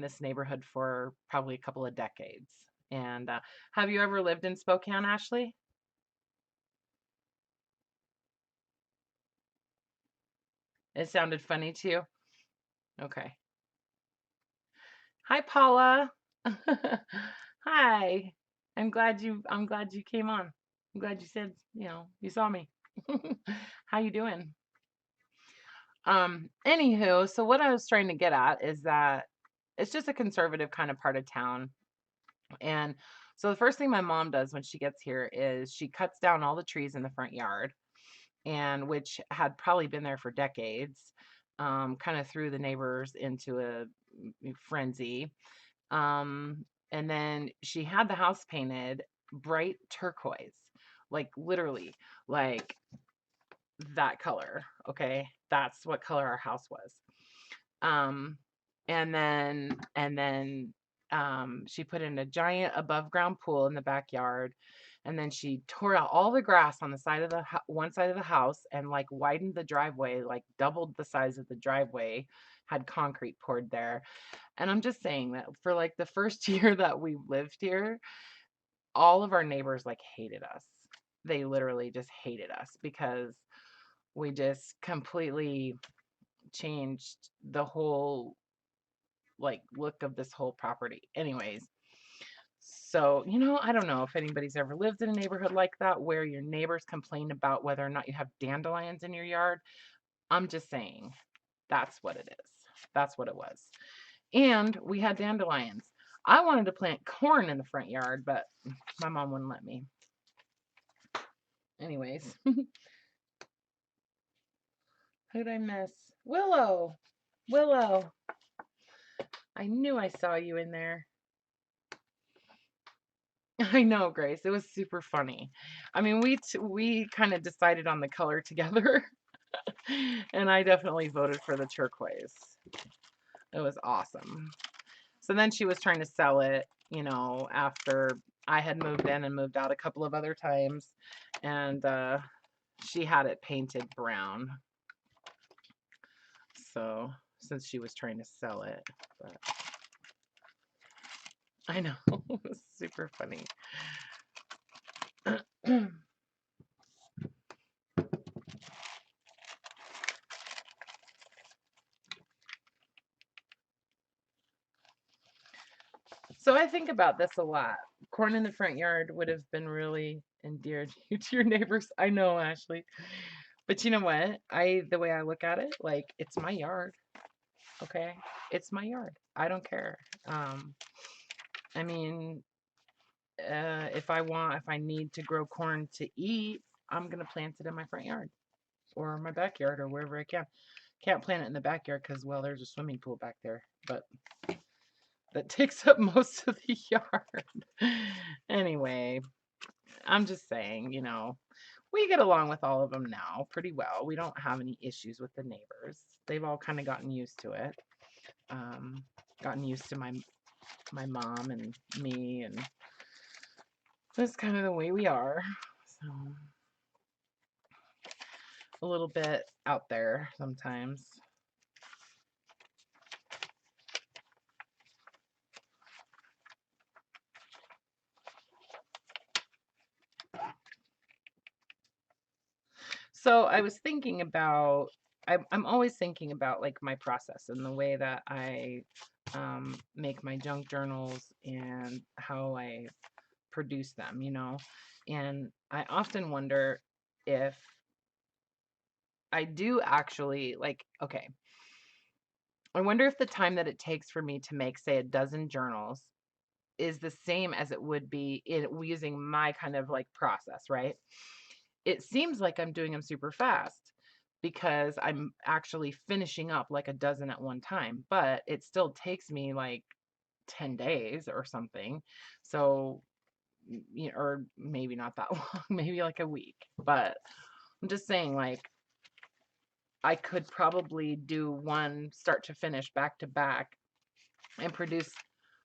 this neighborhood for probably a couple of decades. And have you ever lived in Spokane, Ashley? It sounded funny to you. Okay. Hi, Paula. Hi. I'm glad you came on. I'm glad you said, you saw me. How you doing? Anywho, so what I was trying to get at is that it's just a conservative kind of part of town. And so the first thing my mom does when she gets here is she cuts down all the trees in the front yard, and which had probably been there for decades, kind of threw the neighbors into a frenzy. And then she had the house painted bright turquoise, like literally, like that color. Okay, that's what color our house was. Um, and then she put in a giant above ground pool in the backyard, and then she tore out all the grass on the side of the one side of the house and like widened the driveway, like doubled the size of the driveway, had concrete poured there. And I'm just saying that for like the first year that we lived here, all of our neighbors like hated us. They literally just hated us because we just completely changed the whole like look of this whole property. Anyways, so, I don't know if anybody's ever lived in a neighborhood like that where your neighbors complain about whether or not you have dandelions in your yard. I'm just saying that's what it is. That's what it was. And we had dandelions. I wanted to plant corn in the front yard, but my mom wouldn't let me. Anyways, who did I miss? Willow. Willow. I knew I saw you in there. I know, Grace. It was super funny. I mean, we kind of decided on the color together, and I definitely voted for the turquoise. It was awesome. So then she was trying to sell it, after I had moved in and moved out a couple of other times, and she had it painted brown. So since she was trying to sell it, but I know it was super funny. So I think about this a lot. Corn in the front yard would have been really endeared you to your neighbors. I know, Ashley. But you know what? The way I look at it, like it's my yard. Okay? It's my yard. I don't care. I mean, if I need to grow corn to eat, I'm gonna plant it in my front yard or my backyard or wherever I can. Can't plant it in the backyard because, well, there's a swimming pool back there, but that takes up most of the yard. Anyway, I'm just saying, we get along with all of them now pretty well. We don't have any issues with the neighbors. They've all kind of gotten used to it. Gotten used to my mom and me, and that's kind of the way we are. So a little bit out there sometimes. So I was thinking about, I'm always thinking about like my process and the way that I make my junk journals and how I produce them, and I often wonder if I do actually like, okay, I wonder if the time that it takes for me to make, say, a dozen journals is the same as it would be using my kind of like process, right? It seems like I'm doing them super fast because I'm actually finishing up like a dozen at one time, but it still takes me like 10 days or something. So, or maybe not that long, maybe like a week. But I'm just saying, like, I could probably do one start to finish back to back and produce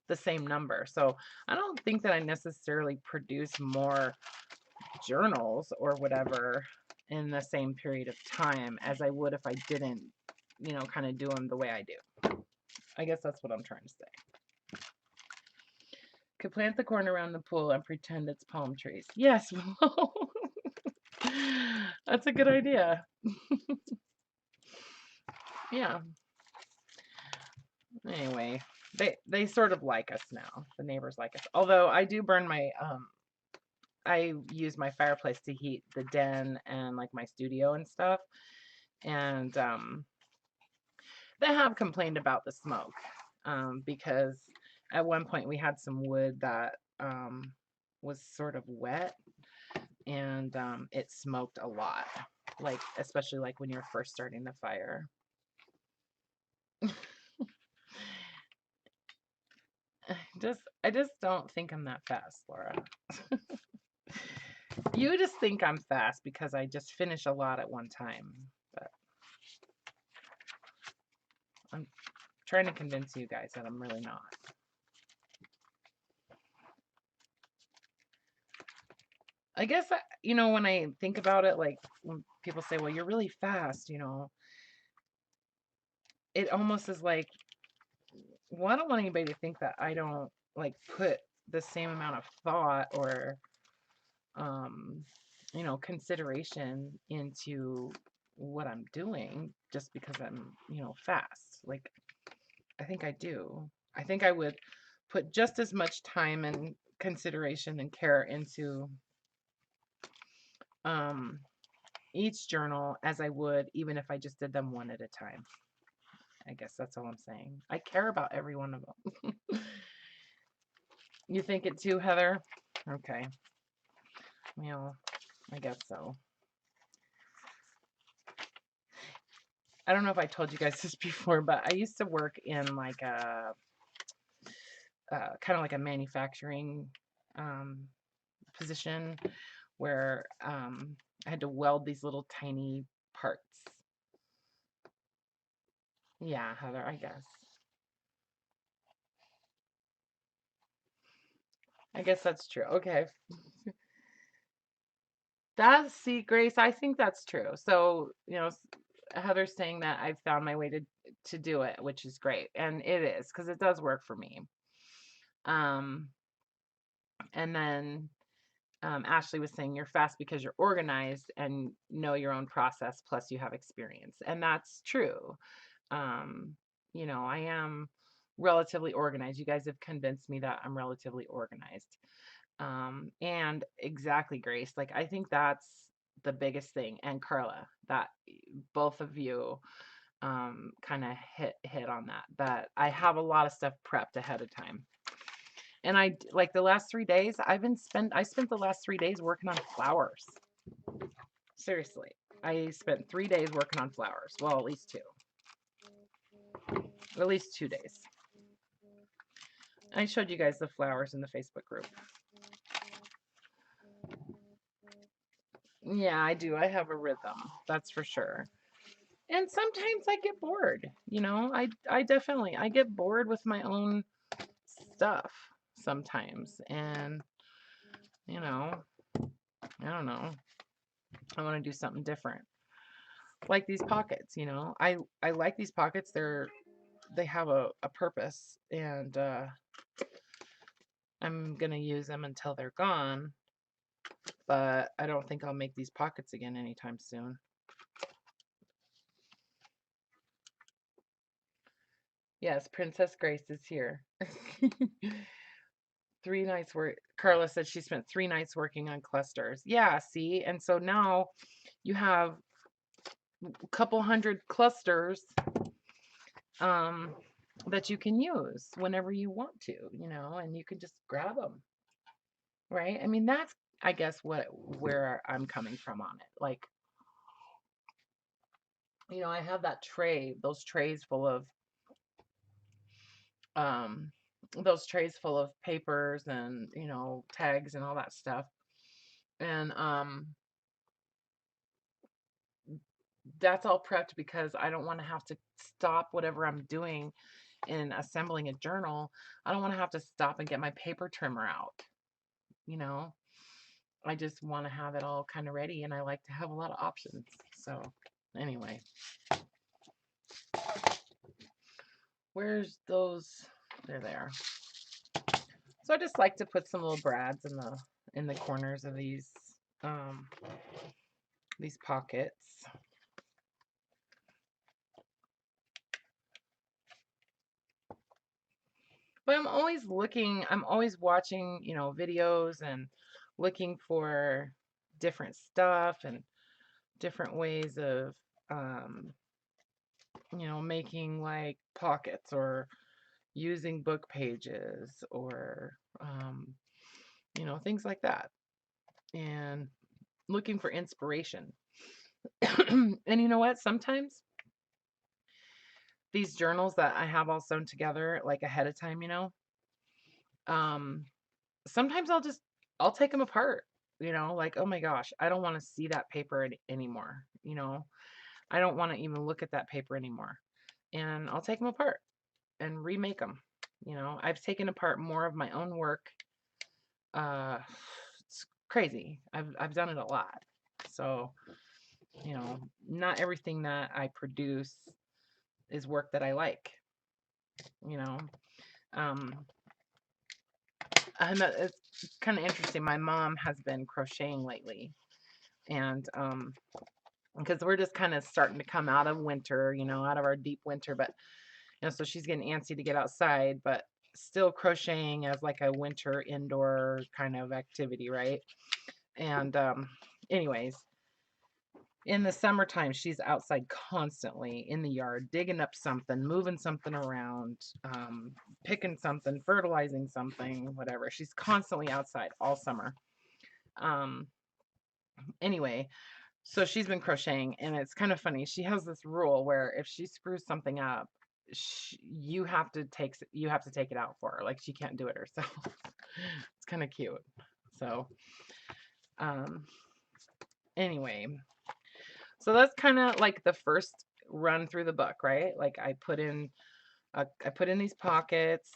the same number. So I don't think that I necessarily produce more journals or whatever in the same period of time as I would if I didn't, kind of do them the way I do. I guess that's what I'm trying to say. Could plant the corn around the pool and pretend it's palm trees. Yes, that's a good idea. Yeah. Anyway, they sort of like us now. The neighbors like us. Although I do burn my I use my fireplace to heat the den and like my studio and stuff. And they have complained about the smoke because at one point we had some wood that was sort of wet, and it smoked a lot, like especially like when you're first starting the fire. I just don't think I'm that fast, Laura. You just think I'm fast because I just finish a lot at one time, but I'm trying to convince you guys that I'm really not. I guess, when I think about it, like when people say, well, you're really fast, it almost is like, well, I don't want anybody to think that I don't like put the same amount of thought or, um, consideration into what I'm doing just because I'm, fast. Like, I think I do. I think I would put just as much time and consideration and care into um, each journal as I would even if I just did them one at a time. I guess that's all I'm saying. I care about every one of them. You think it too, Heather? Okay. Well, I guess so. I don't know if I told you guys this before, but I used to work in like a kind of like a manufacturing position where I had to weld these little tiny parts. Yeah, Heather, I guess. I guess that's true. Okay. See, Grace, I think that's true. So, Heather's saying that I've found my way to do it, which is great. And it is, because it does work for me. Um, and then Ashley was saying you're fast because you're organized and know your own process, plus you have experience. And that's true. Um, I am relatively organized. You guys have convinced me that I'm relatively organized. And exactly, Grace, like I think that's the biggest thing. And Carla, that both of you kind of hit on that I have a lot of stuff prepped ahead of time. And I like the last 3 days I spent the last 3 days working on flowers. Seriously. I spent 3 days working on flowers. Well, at least 2 days. I showed you guys the flowers in the Facebook group. Yeah, I do. I have a rhythm. That's for sure. And sometimes I get bored, I definitely I get bored with my own stuff sometimes. And, I don't know. I want to do something different. Like these pockets, I like these pockets. They have a purpose, and I'm gonna use them until they're gone. But I don't think I'll make these pockets again anytime soon. Yes, Princess Grace is here. 3 nights work. Carla said she spent 3 nights working on clusters. Yeah, see? And so now you have a couple hundred clusters that you can use whenever you want to, and you can just grab them. Right? I mean, that's I guess where I'm coming from on it. Like, I have that tray, um those trays full of papers and, tags and all that stuff. And that's all prepped because I don't want to have to stop whatever I'm doing in assembling a journal. I don't want to have to stop and get my paper trimmer out. You know, I just want to have it all kind of ready, and I like to have a lot of options. So, anyway, where's those? They're there. So I just like to put some little brads in the corners of these pockets. But I'm always I'm always watching, videos and looking for different stuff and different ways of, making like pockets or using book pages or, things like that. And looking for inspiration. And you know what? Sometimes these journals that I have all sewn together like ahead of time, um, sometimes I'll take them apart, like, oh my gosh, I don't want to see that paper anymore. I don't want to even look at that paper anymore. And I'll take them apart and remake them. I've taken apart more of my own work. It's crazy. I've done it a lot. So, not everything that I produce is work that I like, you know. Um, and it's kind of interesting. My mom has been crocheting lately, and because we're just kind of starting to come out of winter, out of our deep winter, but so she's getting antsy to get outside, but still crocheting as like a winter indoor kind of activity, right? And anyways, in the summertime, she's outside constantly in the yard, digging up something, moving something around, picking something, fertilizing something, whatever. She's constantly outside all summer. Anyway, so she's been crocheting, and it's kind of funny. She has this rule where if she screws something up, you have to take it out for her. Like, she can't do it herself. It's kind of cute. So, anyway, so that's kind of like the first run through the book, right? Like, I put in these pockets,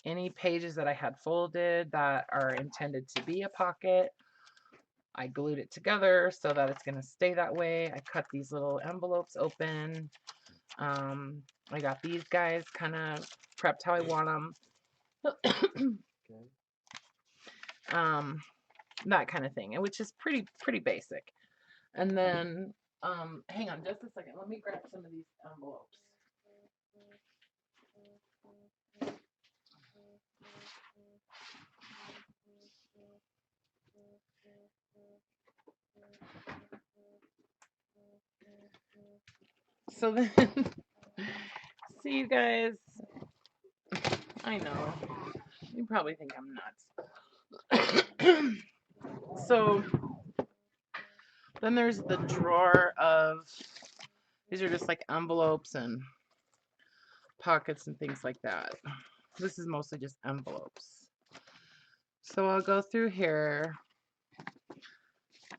any pages that I had folded that are intended to be a pocket. I glued it together so that it's going to stay that way. I cut these little envelopes open. I got these guys kind of prepped how I want them. That kind of thing, which is pretty basic. And then, hang on just a second. Let me grab some of these envelopes. So then, see, you guys, I know, you probably think I'm nuts. So then there's the drawer of, these are just like envelopes and pockets and things like that. This is mostly just envelopes. So I'll go through here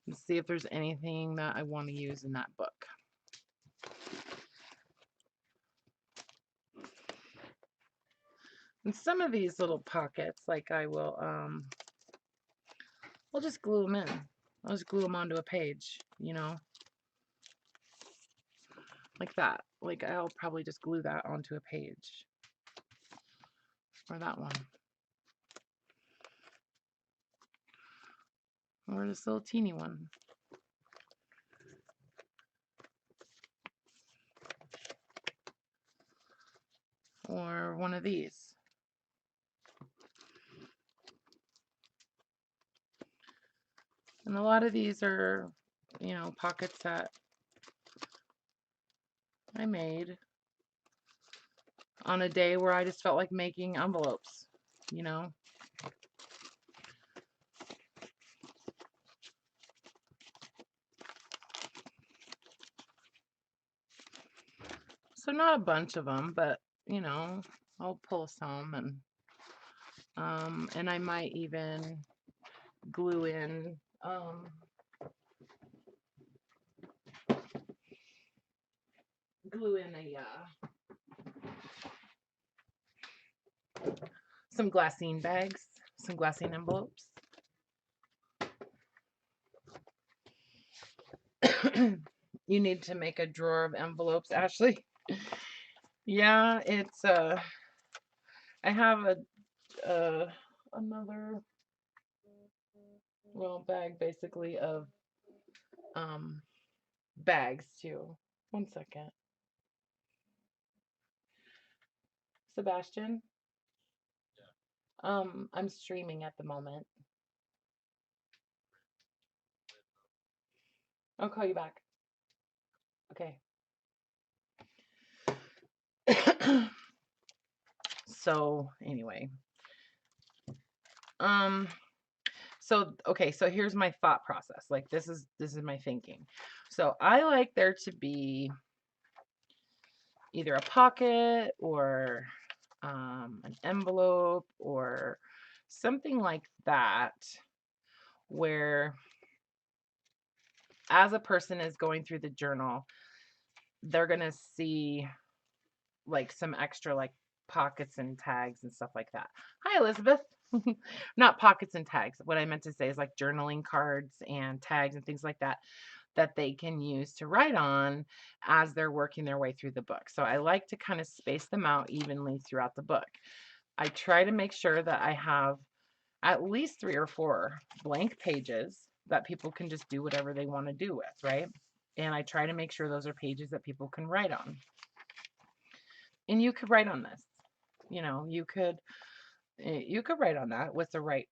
and see if there's anything that I want to use in that book. And some of these little pockets, like I'll just glue them in. I'll just glue them onto a page, like that. Like, I'll probably just glue that onto a page. Or that one. Or this little teeny one. Or one of these. And a lot of these are, pockets that I made on a day where I just felt like making envelopes, So not a bunch of them, but, I'll pull some, and I might even glue in, some glassine bags, some glassine envelopes. You need to make a drawer of envelopes, Ashley. Yeah, it's I have another bag basically of bags too. 1 second. Sebastian? Yeah. I'm streaming at the moment. I'll call you back. Okay. So anyway. So here's my thought process. Like, this is my thinking. So I like there to be either a pocket or an envelope or something like that, where as a person is going through the journal, they're gonna see like some extra like pockets and tags and stuff like that. Hi, Elizabeth. Not pockets and tags. What I meant to say is like journaling cards and tags and things like that that they can use to write on as they're working their way through the book. So I like to kind of space them out evenly throughout the book. I try to make sure that I have at least 3 or 4 blank pages that people can just do whatever they want to do with, right? And I try to make sure those are pages that people can write on. And you could write on this. You know, you could write on that with the right,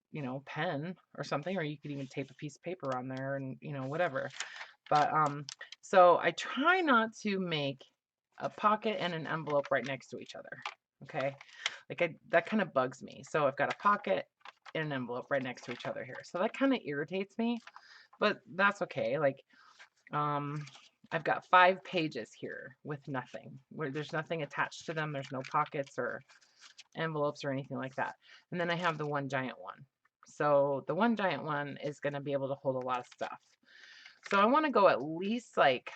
pen or something, or you could even tape a piece of paper on there and, whatever. But so I try not to make a pocket and an envelope right next to each other. Okay. That kind of bugs me. So I've got a pocket and an envelope right next to each other here. So that kind of irritates me, but that's okay. Like, I've got 5 pages here with nothing, where there's nothing attached to them. There's no pockets or envelopes or anything like that. And then I have the one giant one. So the one giant one is going to be able to hold a lot of stuff. So I want to go at least like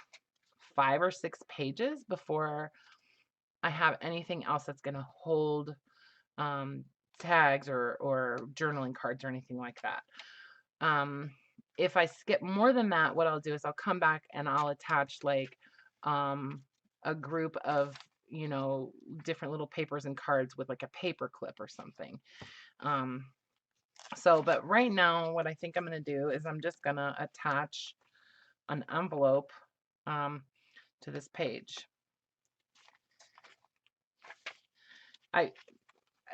5 or 6 pages before I have anything else that's going to hold tags or journaling cards or anything like that. If I skip more than that, what I'll do is I'll come back and I'll attach like a group of, different little papers and cards with like a paper clip or something. But right now, what I think I'm going to do is I'm just going to attach an envelope to this page.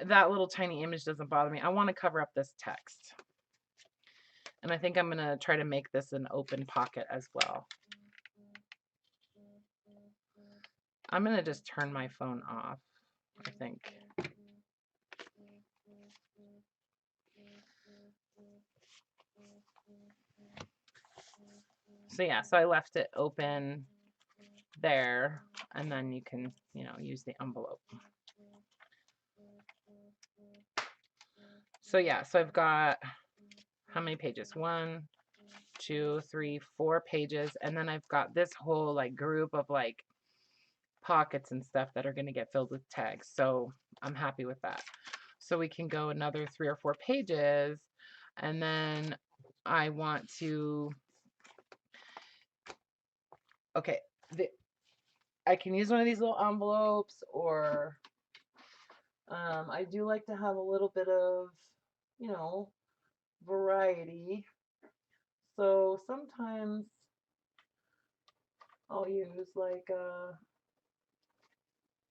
That little tiny image doesn't bother me. I want to cover up this text. And I think I'm going to try to make this an open pocket as well. I'm going to just turn my phone off, I think. So yeah, so I left it open there, and then you can, use the envelope. So yeah, so I've got how many pages? 1, 2, 3, 4 pages, and then I've got this whole like group of like pockets and stuff that are going to get filled with tags. So I'm happy with that. So we can go another 3 or 4 pages, and then I want to, okay, I can use one of these little envelopes, or I do like to have a little bit of, variety. So sometimes I'll use like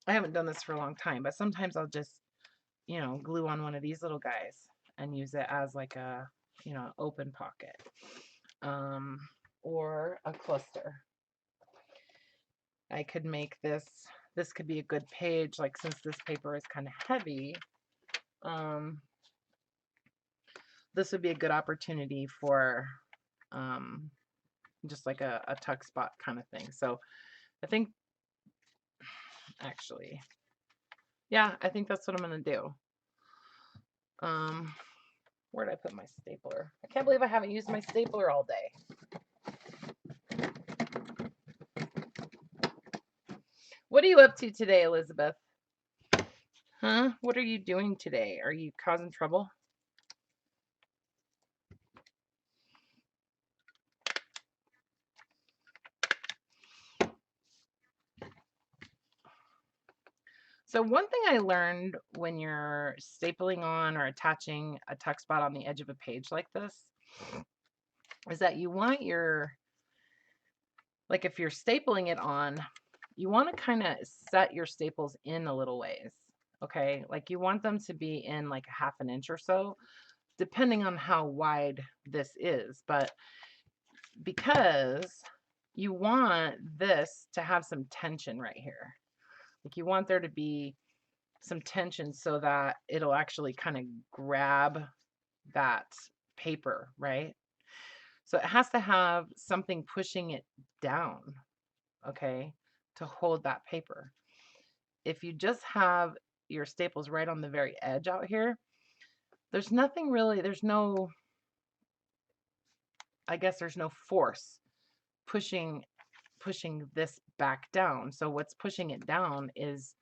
I haven't done this for a long time, but sometimes I'll just, glue on one of these little guys and use it as like a, open pocket, or a cluster. I could make this could be a good page, like since this paper is kind of heavy, this would be a good opportunity for just like a tuck spot kind of thing. So I think, actually, yeah, I think that's what I'm going to do. Where did I put my stapler? I can't believe I haven't used my stapler all day. What are you up to today, Elizabeth? Huh? What are you doing today? Are you causing trouble? So one thing I learned when you're stapling on or attaching a tuck spot on the edge of a page like this is that you want like if you're stapling it on, you want to kind of set your staples in a little ways. Okay, like you want them to be in like a 1/2 inch or so, depending on how wide this is. But because you want this to have some tension right here, like you want there to be some tension so that it'll actually kind of grab that paper, right? So it has to have something pushing it down, okay, to hold that paper. If you just have your staples right on the very edge out here, there's nothing really, I guess there's no force pushing this back down. So what's pushing it down is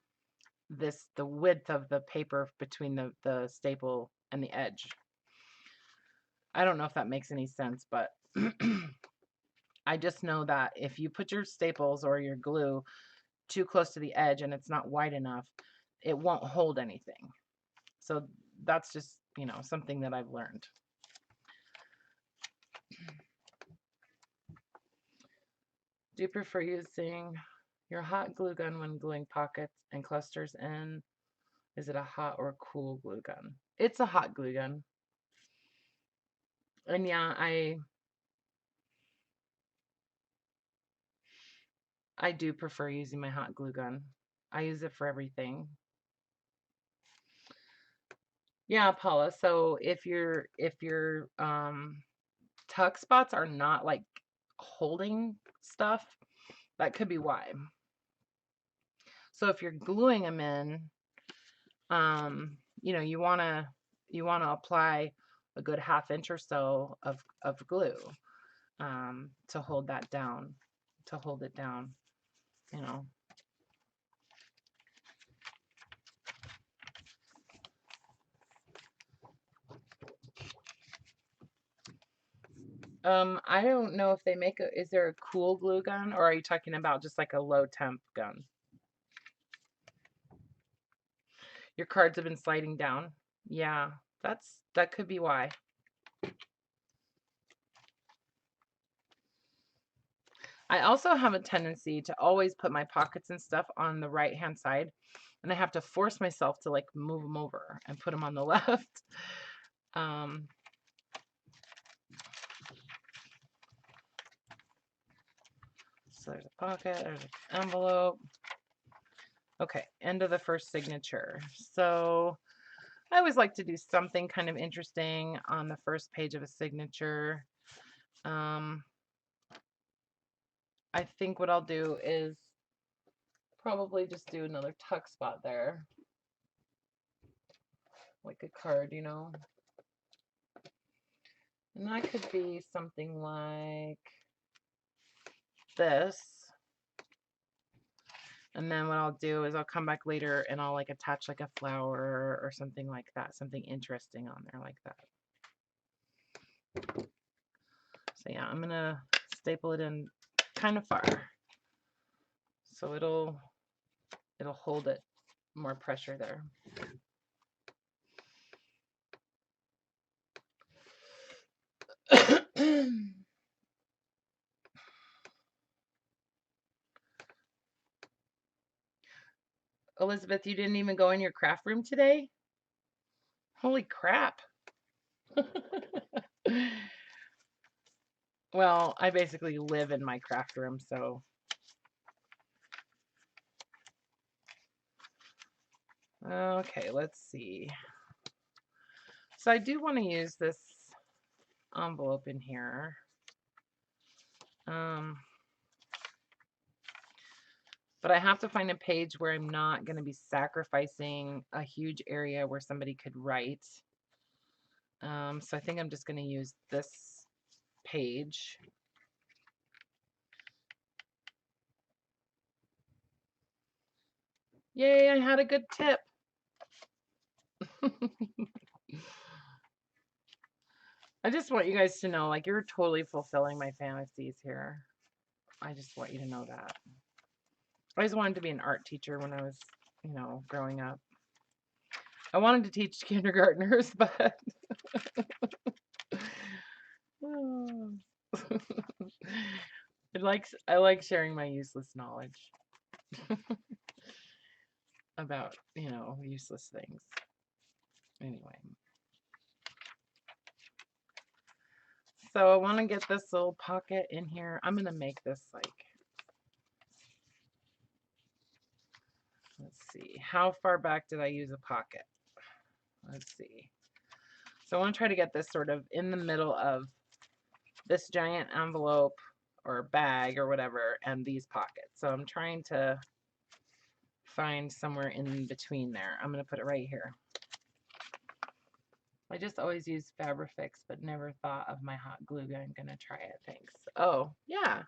the width of the paper between the staple and the edge. I don't know if that makes any sense, but I just know that if you put your staples or your glue too close to the edge and it's not wide enough, it won't hold anything. So that's just, something that I've learned. Do you prefer using your hot glue gun when gluing pockets and clusters in? Is it a hot or cool glue gun? It's a hot glue gun. And yeah, I do prefer using my hot glue gun. I use it for everything. Yeah, Paula. So if your tuck spots are not like holding stuff, that could be why. So if you're gluing them in, you wanna apply a good half inch or so of glue to hold that down, to hold it down, I don't know if they make is there a cool glue gun, or are you talking about just like a low temp gun? Your cards have been sliding down. Yeah, that could be why. I also have a tendency to always put my pockets and stuff on the right hand side, and I have to force myself to like move them over and put them on the left. So there's a pocket, there's an envelope. Okay, end of the first signature. So I always like to do something kind of interesting on the first page of a signature. I think what I'll do is probably just do another tuck spot there, like a card, and that could be something like this. And then what I'll do is I'll come back later and I'll like attach like a flower or something like that, something interesting on there like that. So yeah, I'm gonna staple it in kind of far, so it'll hold it more pressure there. Elizabeth, you didn't even go in your craft room today? Holy crap. Well, I basically live in my craft room, so. Okay, let's see. So I do want to use this envelope in here. But I have to find a page where I'm not going to be sacrificing a huge area where somebody could write. So I think I'm just going to use this page. Yay, I had a good tip. I just want you guys to know, like, you're totally fulfilling my fantasies here. I just want you to know that. I always wanted to be an art teacher when I was, growing up. I wanted to teach kindergartners, but I like sharing my useless knowledge about, useless things. Anyway. So I want to get this little pocket in here. I'm going to make this like, let's see, how far back did I use a pocket? Let's see. So I want to try to get this sort of in the middle of this giant envelope or bag or whatever and these pockets. So I'm trying to find somewhere in between there. I'm going to put it right here. I just always use Fabrifix, but never thought of my hot glue gun. Gonna try it. Thanks. Oh, yeah,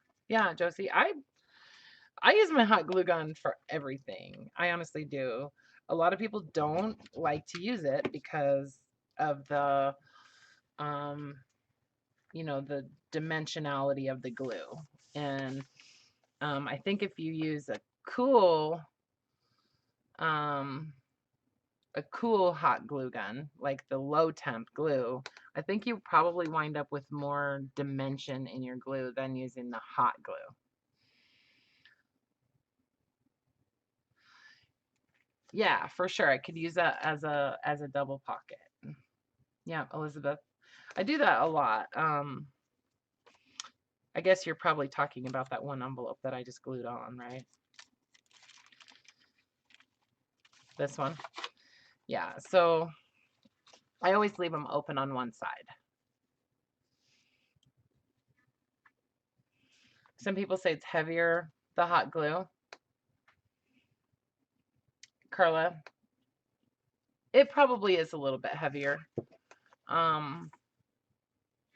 Josie. I use my hot glue gun for everything. I honestly do. A lot of people don't like to use it because of the um, you know, the dimensionality of the glue. And I think if you use um, a cool hot glue gun, like the low temp glue, I think you probably wind up with more dimension in your glue than using the hot glue. Yeah, for sure. I could use that as a double pocket. Yeah, Elizabeth. I do that a lot. I guess you're probably talking about that one envelope that I just glued on, right? This one. Yeah, so I always leave them open on one side. Some people say it's heavier, the hot glue. Carla, it probably is a little bit heavier.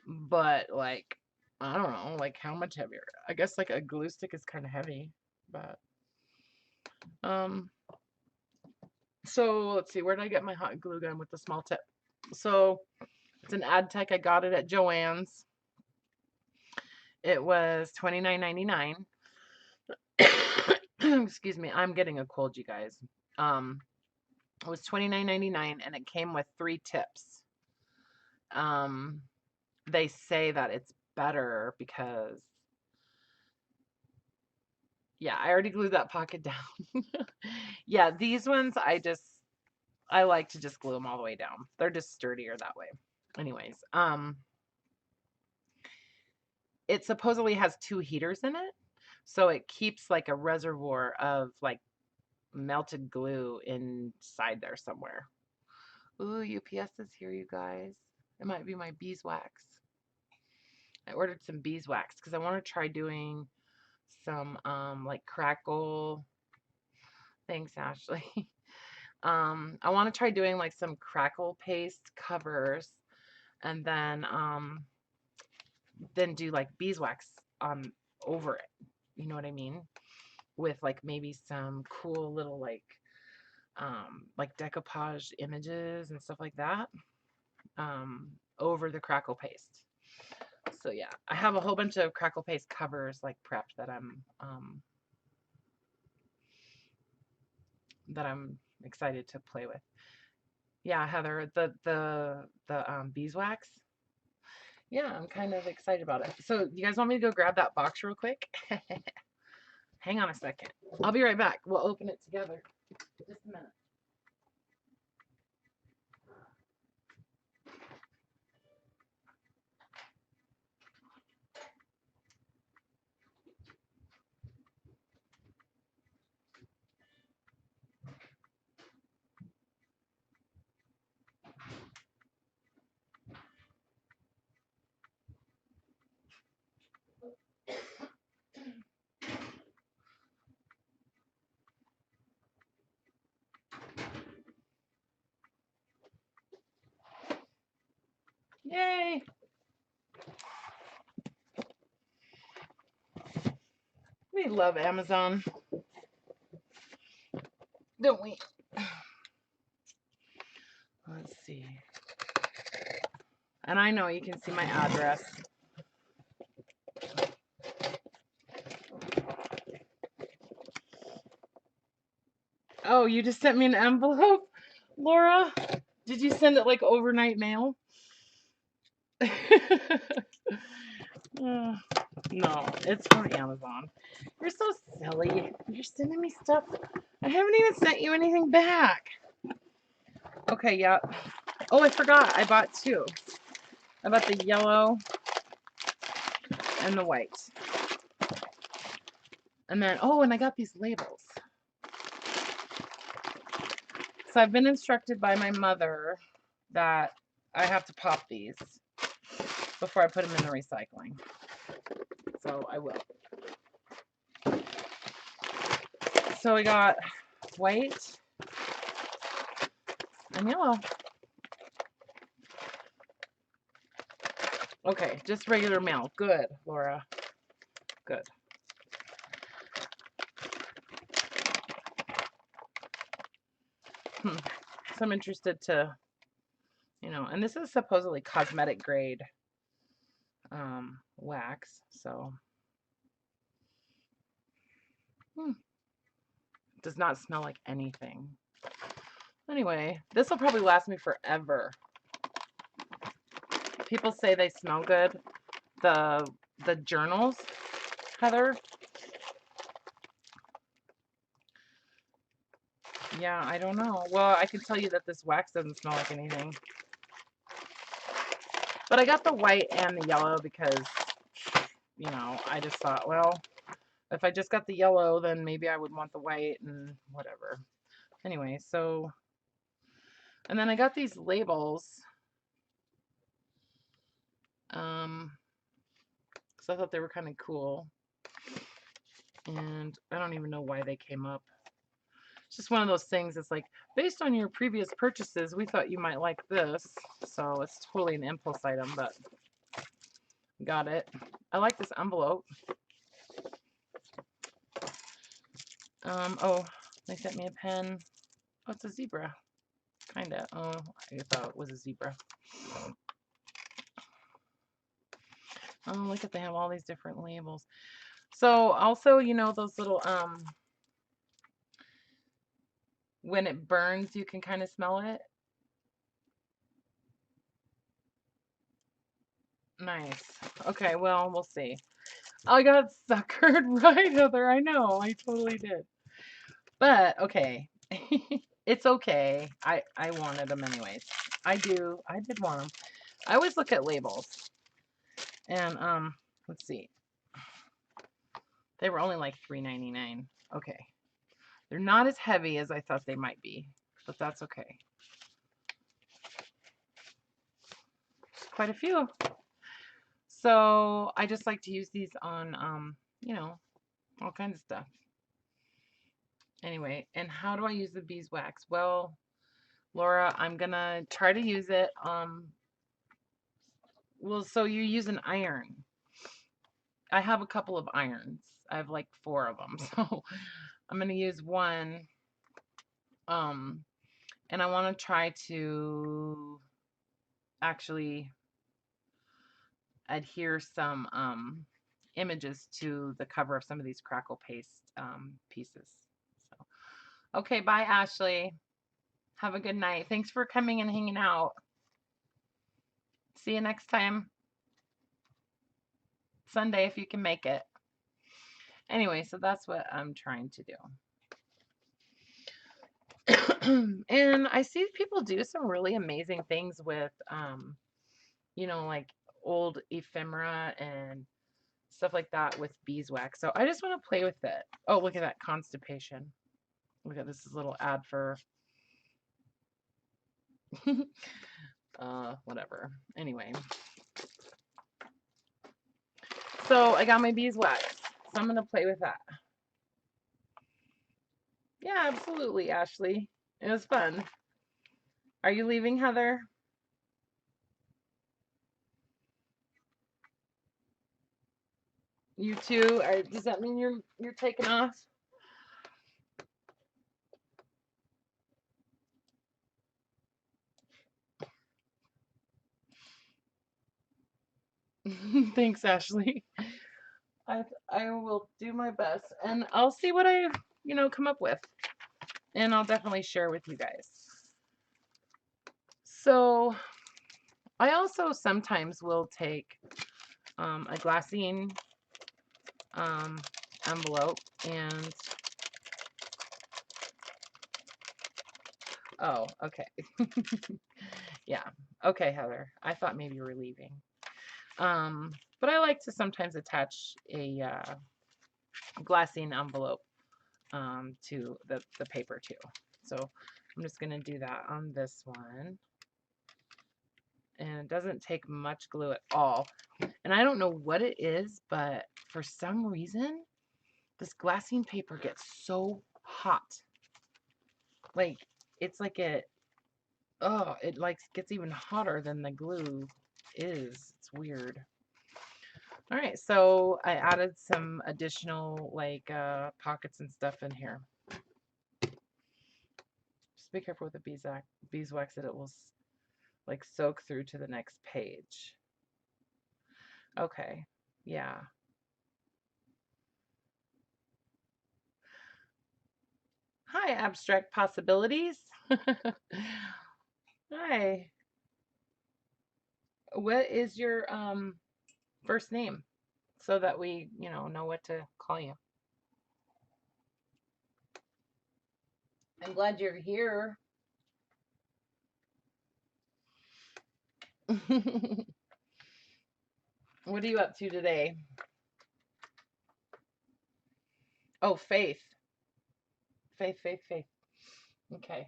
But like, I don't know, like how much heavier? I guess like a glue stick is kind of heavy, but so let's see, where did I get my hot glue gun with the small tip? So it's an AdTech. I got it at Joann's. It was $29.99. Excuse me, I'm getting a cold, you guys. It was $29.99 and it came with 3 tips. They say that it's better because, yeah, I already glued that pocket down. Yeah, these ones I like to just glue them all the way down. They're just sturdier that way. Anyways, it supposedly has 2 heaters in it, so it keeps like a reservoir of like melted glue inside there somewhere. Ooh, UPS is here, you guys. It might be my beeswax. I ordered some beeswax because I want to try doing some like crackle. Thanks, Ashley. I want to try doing like some crackle paste covers and then do like beeswax over it. You know what I mean? With like maybe some cool little like decoupage images and stuff like that over the crackle paste. So yeah, I have a whole bunch of crackle paste covers like prepped that I'm excited to play with. Yeah, Heather, the beeswax. Yeah, I'm kind of excited about it. So you guys want me to go grab that box real quick? Hang on a second. I'll be right back. We'll open it together. Just a minute. Yay! We love Amazon, don't we? Let's see. And I know you can see my address. Oh, you just sent me an envelope, Laura? Did you send it like overnight mail? No, it's from Amazon. You're so silly. You're sending me stuff. I haven't even sent you anything back. Okay, yeah. Oh, I forgot. I bought 2. I bought the yellow and the white. And then, oh, and I got these labels. So I've been instructed by my mother that I have to pop these before I put them in the recycling. So I will. So we got white and yellow. Okay, just regular mail. Good, Laura. Good. So I'm interested to You know, and this is supposedly cosmetic grade wax, so does not smell like anything. Anyway, this will probably last me forever. People say they smell good. The journals, Heather. Yeah, I don't know. Well, I can tell you that this wax doesn't smell like anything. But I got the white and the yellow because, you know, I just thought, well, if I just got the yellow, then maybe I would want the white and whatever. Anyway, so, and then I got these labels. Because I thought they were kind of cool. And I don't even know why they came up. It's just one of those things. It's like, based on your previous purchases, we thought you might like this. So it's totally an impulse item, but got it. I like this envelope. Oh, they sent me a pen. Oh, it's a zebra. Kinda. Oh, I thought it was a zebra. Oh, look at, they have all these different labels. So also, you know, those little, when it burns, you can kind of smell it. Nice. Okay, well, we'll see. I got suckered, right, Heather? I know, I totally did. But, okay. It's okay. I wanted them anyways. I did want them. I always look at labels. And, let's see. They were only like $3.99. Okay. They're not as heavy as I thought they might be, but that's okay. Quite a few. So I just like to use these on, you know, all kinds of stuff. Anyway, and how do I use the beeswax? Well, Laura, I'm gonna try to use it. Well, so you use an iron. I have a couple of irons. I have like 4 of them, so I'm gonna use one. And I want to try to actually adhere some images to the cover of some of these crackle paste pieces. So, okay, bye, Ashley. Have a good night. Thanks for coming and hanging out. See you next time. Sunday, if you can make it. Anyway, so that's what I'm trying to do. And I see people do some really amazing things with, you know, like old ephemera and stuff like that with beeswax. So I just want to play with it. Oh, look at that, constipation. Look at this little ad for whatever. Anyway. So I got my beeswax. So I'm gonna play with that. Yeah, absolutely, Ashley. It was fun. Are you leaving, Heather? You too? Does that mean you're taking off? Thanks, Ashley. I will do my best, and I'll see what I come up with, and I'll definitely share with you guys. So I also sometimes will take a glassine envelope and oh, okay. Yeah. Okay, Heather. I thought maybe you were leaving. But I like to sometimes attach a glassine envelope to the paper too. So I'm just going to do that on this one. And it doesn't take much glue at all. And I don't know what it is, but for some reason, this glassine paper gets so hot. Like, it's like it like gets even hotter than the glue is. It's weird. All right, so I added some additional like pockets and stuff in here. Just be careful with the beeswax that it will like soak through to the next page. Okay. Yeah. Hi, Abstract Possibilities. Hi. What is your first name so that we, know what to call you? I'm glad you're here. What are you up to today? Oh, Faith. Faith, Faith, Faith. Okay.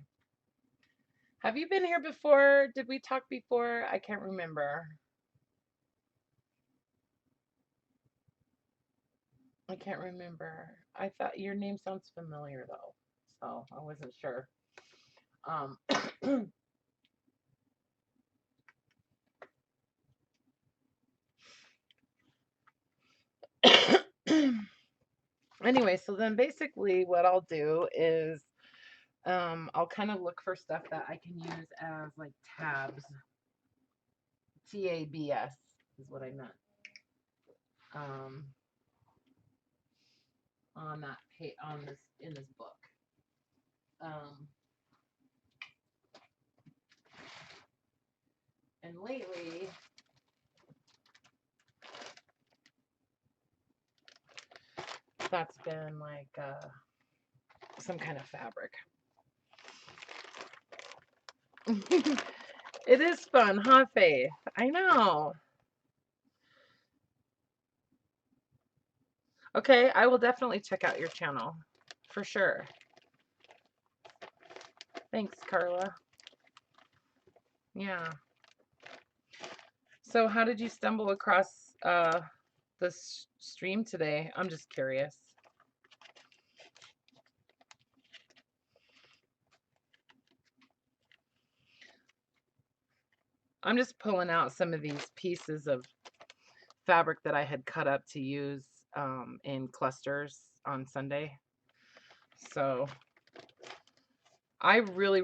Have you been here before? Did we talk before? I can't remember. I can't remember. I thought your name sounds familiar though, so I wasn't sure. Um, anyway, so then basically what I'll do is I'll kind of look for stuff that I can use as like tabs. TABS is what I meant. On that page, on this, in this book. And lately, that's been like some kind of fabric. It is fun, huh, Faith? I know. Okay, I will definitely check out your channel for sure. Thanks, Carla. Yeah. So how did you stumble across this stream today? I'm just curious. I'm just pulling out some of these pieces of fabric that I had cut up to use in clusters on Sunday. So I really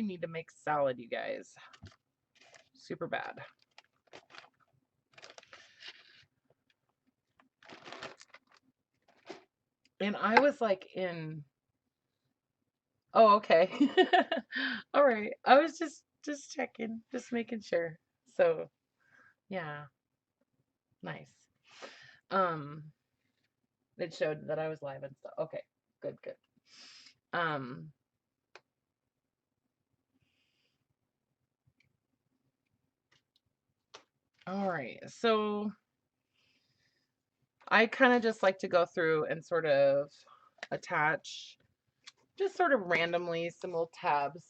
need to make salad, you guys. Super bad. And I was like in... Oh, okay. All right. I was just checking, just making sure. So, yeah. Nice. It showed that I was live and stuff. Okay. Good, good. All right. So I kind of just like to go through and sort of attach just sort of randomly some little tabs.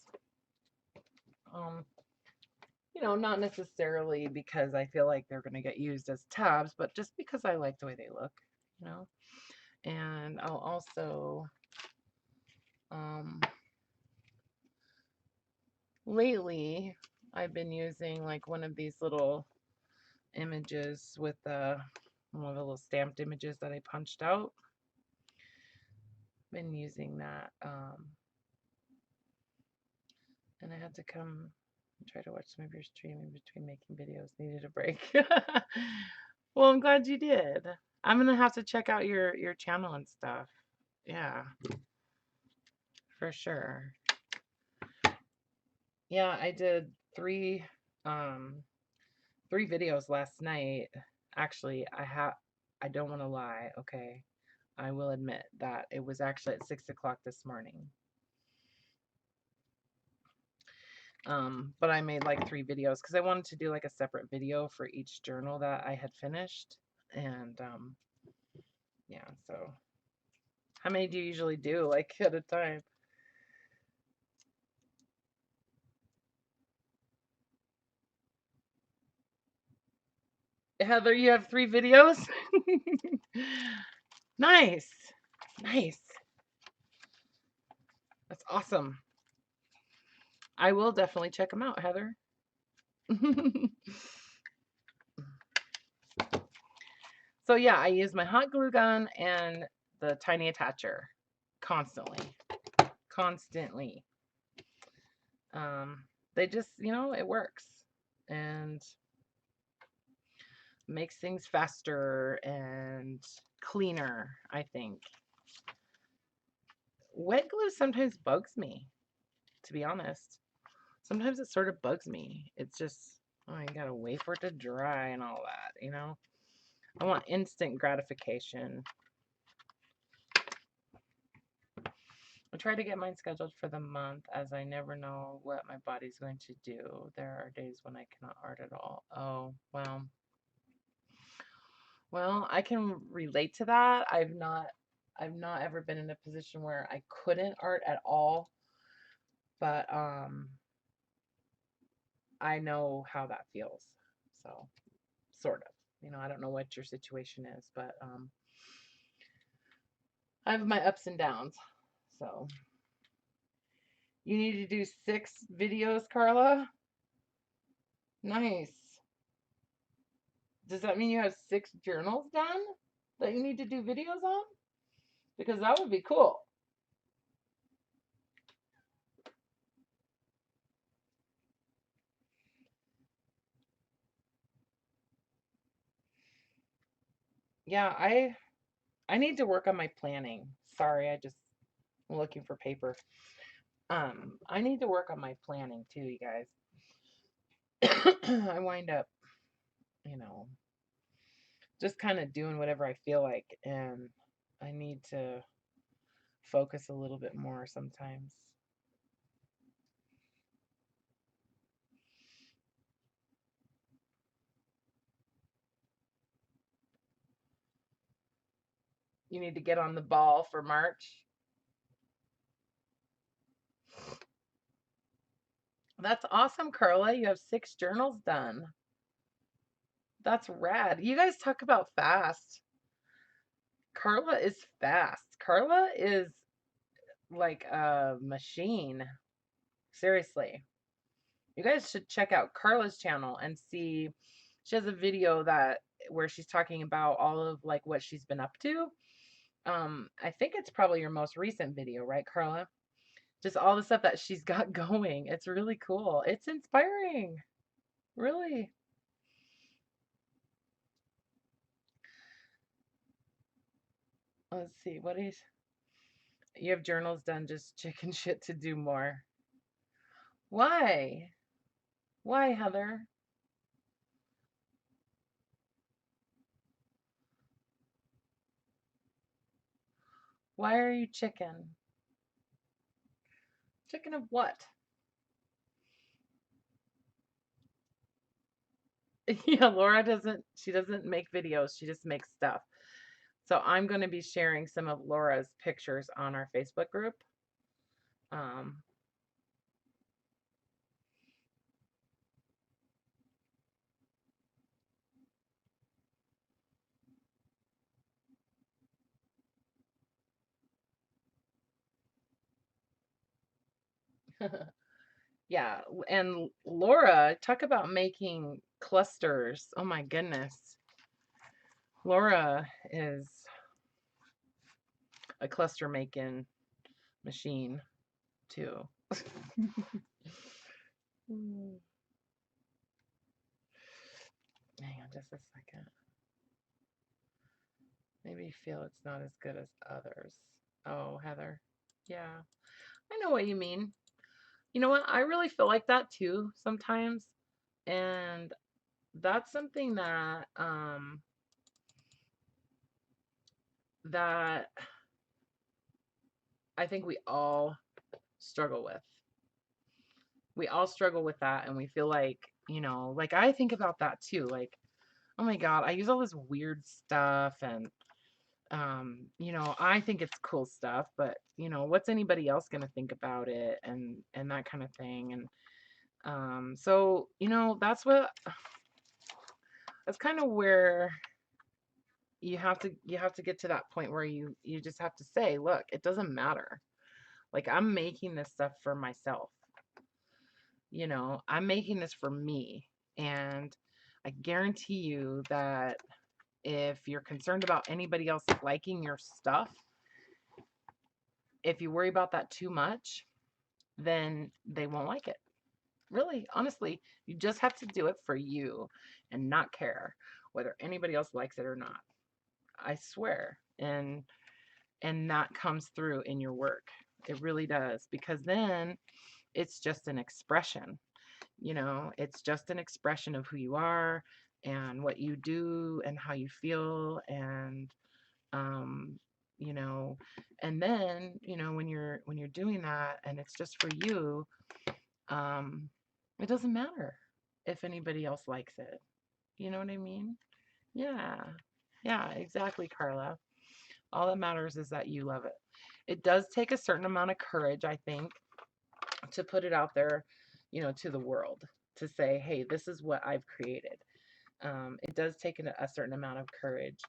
Not necessarily because I feel like they're going to get used as tabs, but just because I like the way they look, And I'll also, lately, I've been using like one of these little images with one of the little stamped images that I punched out. Been using that, and I had to come and try to watch some of your stream in between making videos. Needed a break. Well, I'm glad you did. I'm gonna have to check out your channel and stuff. Yeah, for sure. Yeah, I did three videos last night. Actually, I don't want to lie, okay? I will admit that it was actually at 6 o'clock this morning. But I made like 3 videos because I wanted to do like a separate video for each journal that I had finished. And yeah, so how many do you usually do like at a time? Heather, you have 3 videos? Nice. Nice. That's awesome. I will definitely check them out, Heather. So yeah, I use my hot glue gun and the tiny attacher constantly. They just, you know, it works and makes things faster and cleaner, I think. Wet glue sometimes bugs me, to be honest. Sometimes it sort of bugs me. It's just, oh, you gotta wait for it to dry and all that, you know? I want instant gratification. I try to get mine scheduled for the month as I never know what my body's going to do. There are days when I cannot art at all. Oh, well. Well, I can relate to that. I've not ever been in a position where I couldn't art at all, but I know how that feels. So, sort of. You know, I don't know what your situation is, but I have my ups and downs. So, you need to do 6 videos, Carla? Nice. Does that mean you have 6 journals done that you need to do videos on? Because that would be cool. Yeah, I need to work on my planning. Sorry, I'm looking for paper. I need to work on my planning too, you guys. I wind up, you know, just kind of doing whatever I feel like, and I need to focus a little bit more sometimes. You need to get on the ball for March. That's awesome, Carla. You have 6 journals done. That's rad. You guys talk about fast. Carla is fast. Carla is like a machine. Seriously. You guys should check out Carla's channel and see. She has a video where she's talking about all of like what she's been up to. I think it's probably your most recent video, right, Carla? Just all the stuff that she's got going. It's really cool. It's inspiring. Really. Let's see. You have journals done, just chicken shit to do more. Why? Why, Heather? Why are you chicken? Chicken of what? Yeah, Laura she doesn't make videos, she just makes stuff. So I'm going to be sharing some of Laura's pictures on our Facebook group. Um, yeah, and Laura, talk about making clusters. Oh my goodness. Laura is a cluster making machine too. Hang on just a second. Maybe feel it's not as good as others. Oh, Heather. Yeah, I know what you mean. You know what? I really feel like that too sometimes. And that's something that I think we all struggle with. We all struggle with that, and we feel like, you know, like I think about that too. Like, oh my God, I use all this weird stuff, and you know, I think it's cool stuff, but you know, what's anybody else gonna think about it, and that kind of thing. And so you know, that's kind of where you have to get to that point where you just have to say, look, it doesn't matter. Like, I'm making this stuff for myself. You know, I'm making this for me. And I guarantee you that if you're concerned about anybody else liking your stuff, if you worry about that too much, then they won't like it. Really, honestly, you just have to do it for you and not care whether anybody else likes it or not. I swear. And that comes through in your work. It really does, because then it's just an expression. It's just an expression of who you are and what you do and how you feel, and um you know and then when you're doing that and it's just for you, um it doesn't matter if anybody else likes it. You know what I mean? Yeah. Yeah, exactly, Carla. All that matters is that you love it. It does take a certain amount of courage, I think, to put it out there, to the world, to say, hey, this is what I've created. It does take a certain amount of courage.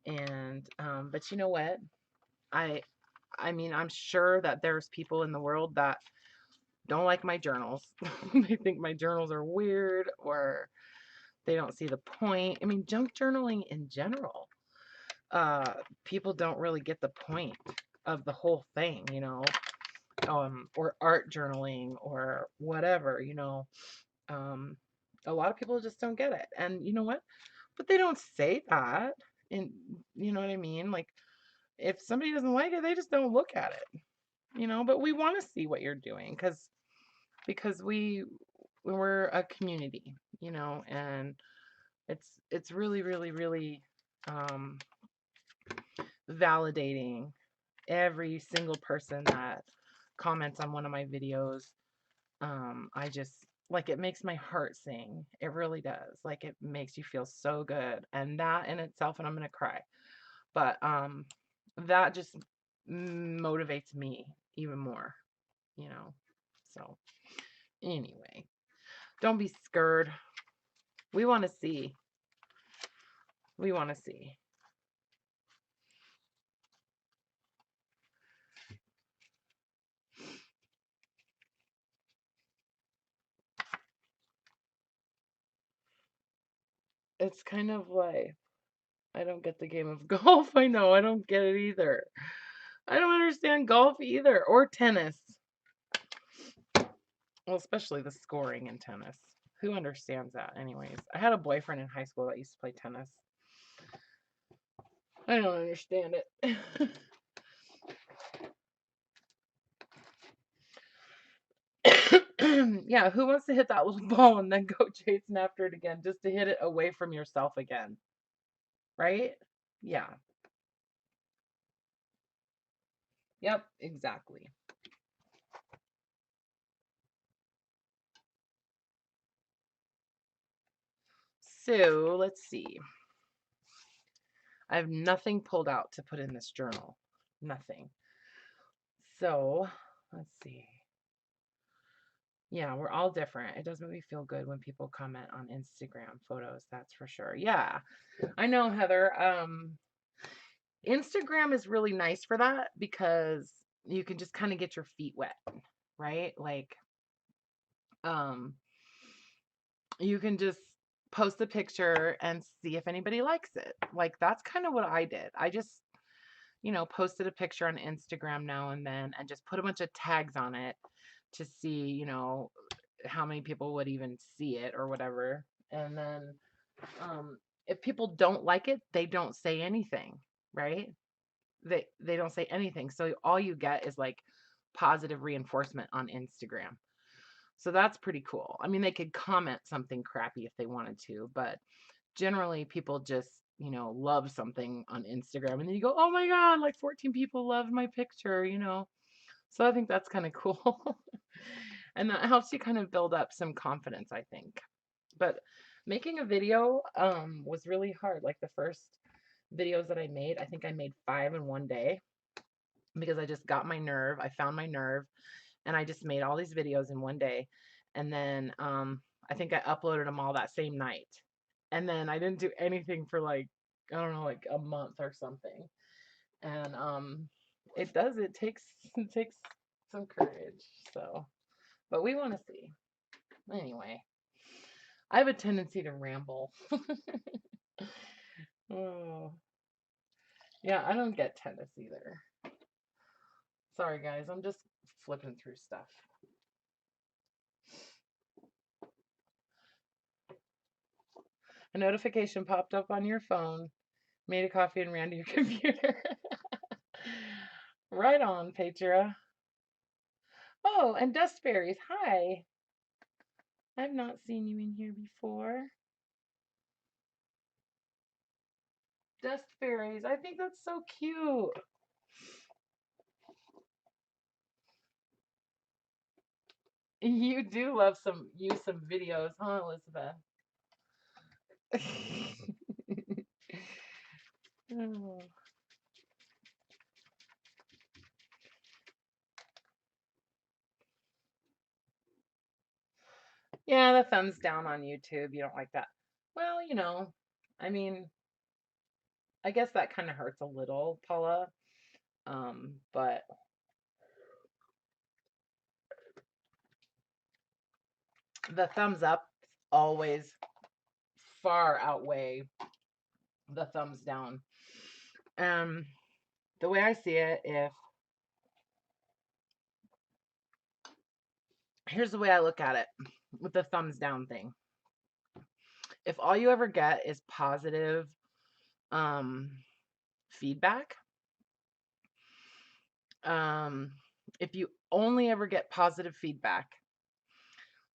And but you know what? I I mean, I'm sure that there's people in the world that don't like my journals. They think my journals are weird, or they don't see the point. I mean, junk journaling in general, uh, people don't really get the point of the whole thing, or art journaling or whatever, Um, a lot of people just don't get it. And you know what? But they don't say that. And you know what I mean? Like, if somebody doesn't like it, they just don't look at it. But we want to see what you're doing, because we're a community, and it's really, really, really um validating every single person that comments on one of my videos. I just, like, it makes my heart sing. It really does. Like, it makes you feel so good. And that in itself, and I'm gonna cry. But that just motivates me even more, you know. So anyway, don't be scared. We want to see. We want to see. It's kind of like, I don't get the game of golf. I know, I don't get it either. I don't understand golf either, or tennis. Well, especially the scoring in tennis. Who understands that, anyways? I had a boyfriend in high school that used to play tennis. I don't understand it. Yeah, who wants to hit that little ball and then go chasing after it again just to hit it away from yourself again? Right? Yeah. Yep, exactly. So let's see. I have nothing pulled out to put in this journal. Nothing. So let's see. Yeah, we're all different. It does make me feel good when people comment on Instagram photos, that's for sure. Yeah, I know, Heather. Instagram is really nice for that because you can just kind of get your feet wet, right? Like, um, you can just post a picture and see if anybody likes it. Like, that's kind of what I did. I just, posted a picture on Instagram now and then and just put a bunch of tags on it to see, how many people would even see it or whatever. And then if people don't like it, they don't say anything, right? They don't say anything. So all you get is like positive reinforcement on Instagram. So that's pretty cool. I mean, they could comment something crappy if they wanted to, but generally people just, love something on Instagram and then you go, "Oh my god, like 14 people loved my picture." So I think that's kind of cool. And that helps you kind of build up some confidence, I think. But making a video was really hard. Like, the first videos that I made, I think I made 5 in one day because I just got my nerve. I found my nerve and I just made all these videos in one day. And then I think I uploaded them all that same night. And then I didn't do anything for, like, I don't know, like a month or something. And it takes it takes some courage. So, but we want to see. Anyway, I have a tendency to ramble. Oh, yeah, I don't get tennis either. Sorry, guys. I'm just flipping through stuff. A notification popped up on your phone, made a coffee, and ran to your computer. Right on, Petra. Oh, and Dust Fairies. Hi. I've not seen you in here before. Dust Fairies. I think that's so cute. You do love some videos, huh, Elizabeth? Oh. Yeah, the thumbs down on YouTube. You don't like that. Well, I mean, I guess that kind of hurts a little, Paula. But the thumbs up always far outweigh the thumbs down. The way I see it, here's the way I look at it with the thumbs down thing. If all you ever get is positive feedback, if you only ever get positive feedback,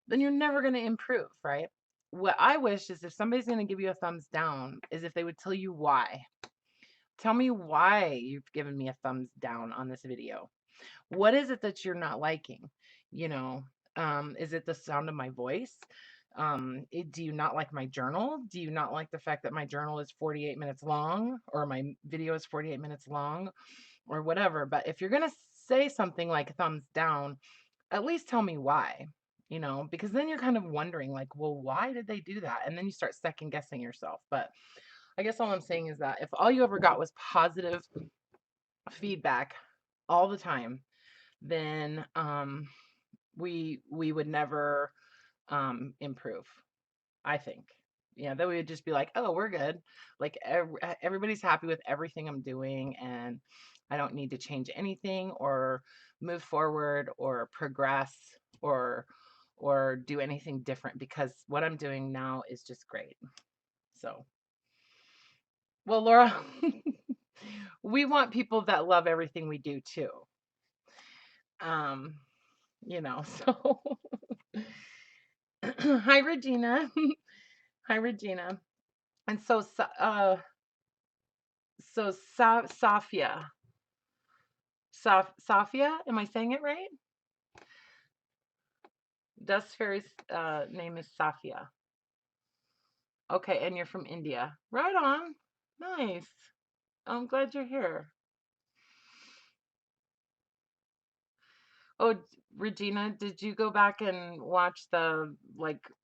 then you're never going to improve, right? What I wish is if somebody's going to give you a thumbs down, is if they would tell you why. Tell me why you've given me a thumbs down on this video. What is it that you're not liking? Is it the sound of my voice? Do you not like my journal? Do you not like the fact that my journal is 48 minutes long, or my video is 48 minutes long, or whatever? But if you're going to say something like thumbs down, at least tell me why, because then you're kind of wondering, like, well, why did they do that? And then you start second guessing yourself. But I guess all I'm saying is that if all you ever got was positive feedback all the time, then we would never improve, I think. Yeah, then we would just be like, oh, we're good. Like everybody's happy with everything I'm doing, and I don't need to change anything or move forward or progress or do anything different, because what I'm doing now is just great. So, well, Laura, we want people that love everything we do too. So hi Regina. Hi Regina. And Safia. Safia, am I saying it right? Dust Fairy's name is Safia. Okay, and you're from India. Right on. Nice. I'm glad you're here. Oh, Regina, did you go back and watch the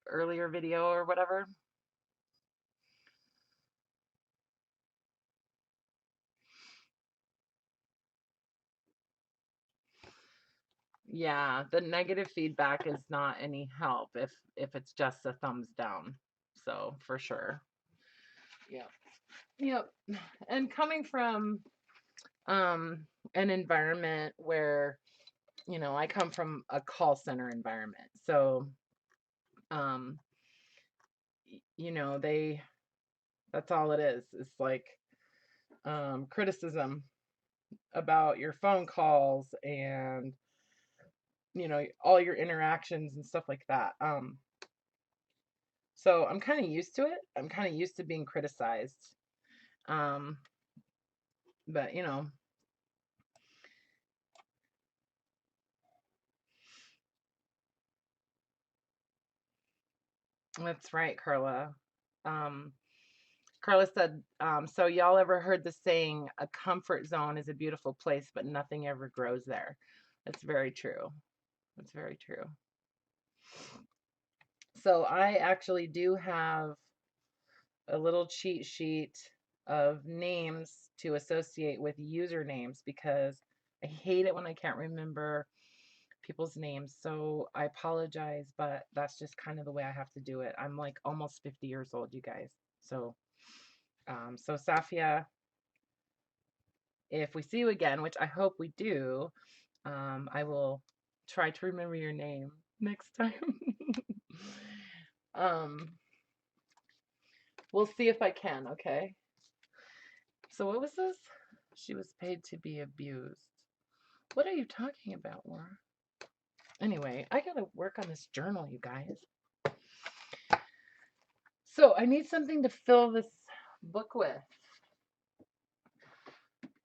earlier video or whatever? Yeah, the negative feedback is not any help if it's just a thumbs down. So, for sure. Yep. Yep. And coming from an environment where, I come from a call center environment. So, um, that's all it is. It's like criticism about your phone calls and, all your interactions and stuff like that. So I'm kind of used to it. I'm kind of used to being criticized. Um, but that's right, Carla. Um, Carla said, so y'all ever heard the saying, a comfort zone is a beautiful place, but nothing ever grows there? That's very true. That's very true. So I actually do have a little cheat sheet of names to associate with usernames, because I hate it when I can't remember people's names. So I apologize, but that's just kind of the way I have to do it. I'm like almost 50 years old, you guys. So, so Safia, if we see you again, which I hope we do, I will try to remember your name next time. um, We'll see if I can, okay? So what was this? She was paid to be abused. What are you talking about, Laura? Anyway, I gotta work on this journal, you guys. So I need something to fill this book with.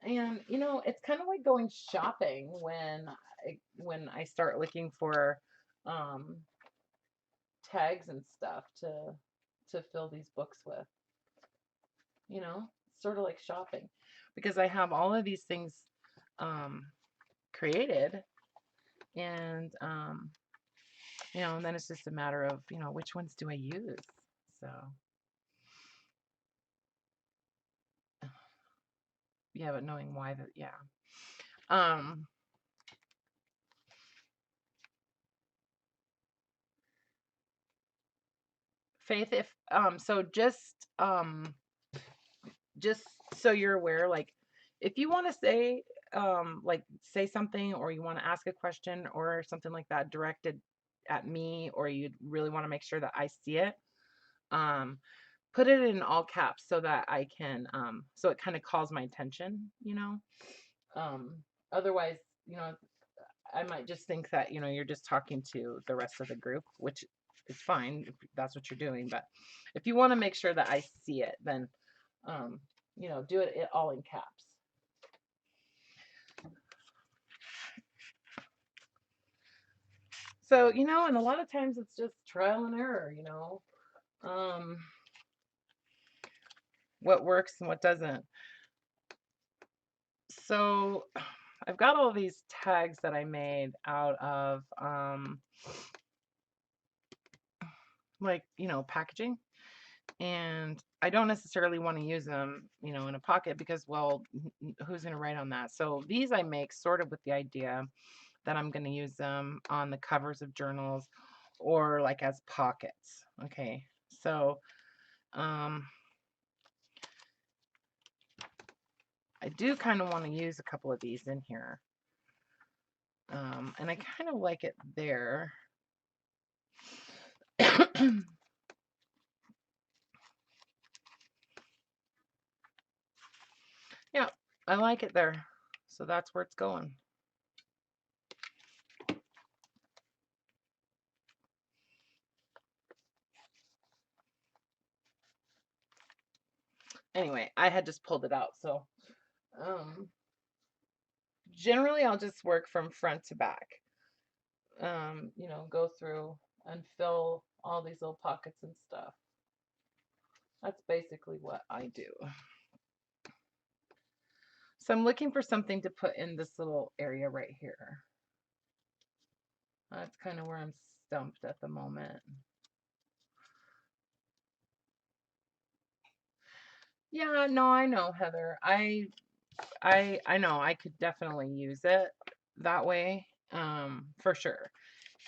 And you know, it's kind of like going shopping when I start looking for um, tags and stuff to fill these books with. You know, sort of like shopping because I have all of these things um, created, and you know, and then it's just a matter of which ones do I use. So yeah, but knowing why that, yeah. Um, Faith, if so just so you're aware, like if you want to say like say something or you want to ask a question or something like that directed at me, or you really want to make sure that I see it, um put it in all caps so that I can so it kind of calls my attention, um otherwise, you know I might just think that you're just talking to the rest of the group, which is fine if that's what you're doing. But if you want to make sure that I see it, then um, do it all in caps. So, and a lot of times it's just trial and error, what works and what doesn't. So I've got all these tags that I made out of like, packaging. And I don't necessarily want to use them, in a pocket because, well, who's going to write on that? So these I make sort of with the idea that I'm going to use them on the covers of journals or like as pockets. Okay. So, I do kind of want to use a couple of these in here. And I kind of like it there. Yeah, I like it there. So that's where it's going. Anyway, I had just pulled it out. So generally I'll just work from front to back. Go through and fill all these little pockets and stuff. That's basically what I do. So I'm looking for something to put in this little area right here. That's kind of where I'm stumped at the moment. Yeah, no, I know, Heather. I know I could definitely use it that way, for sure.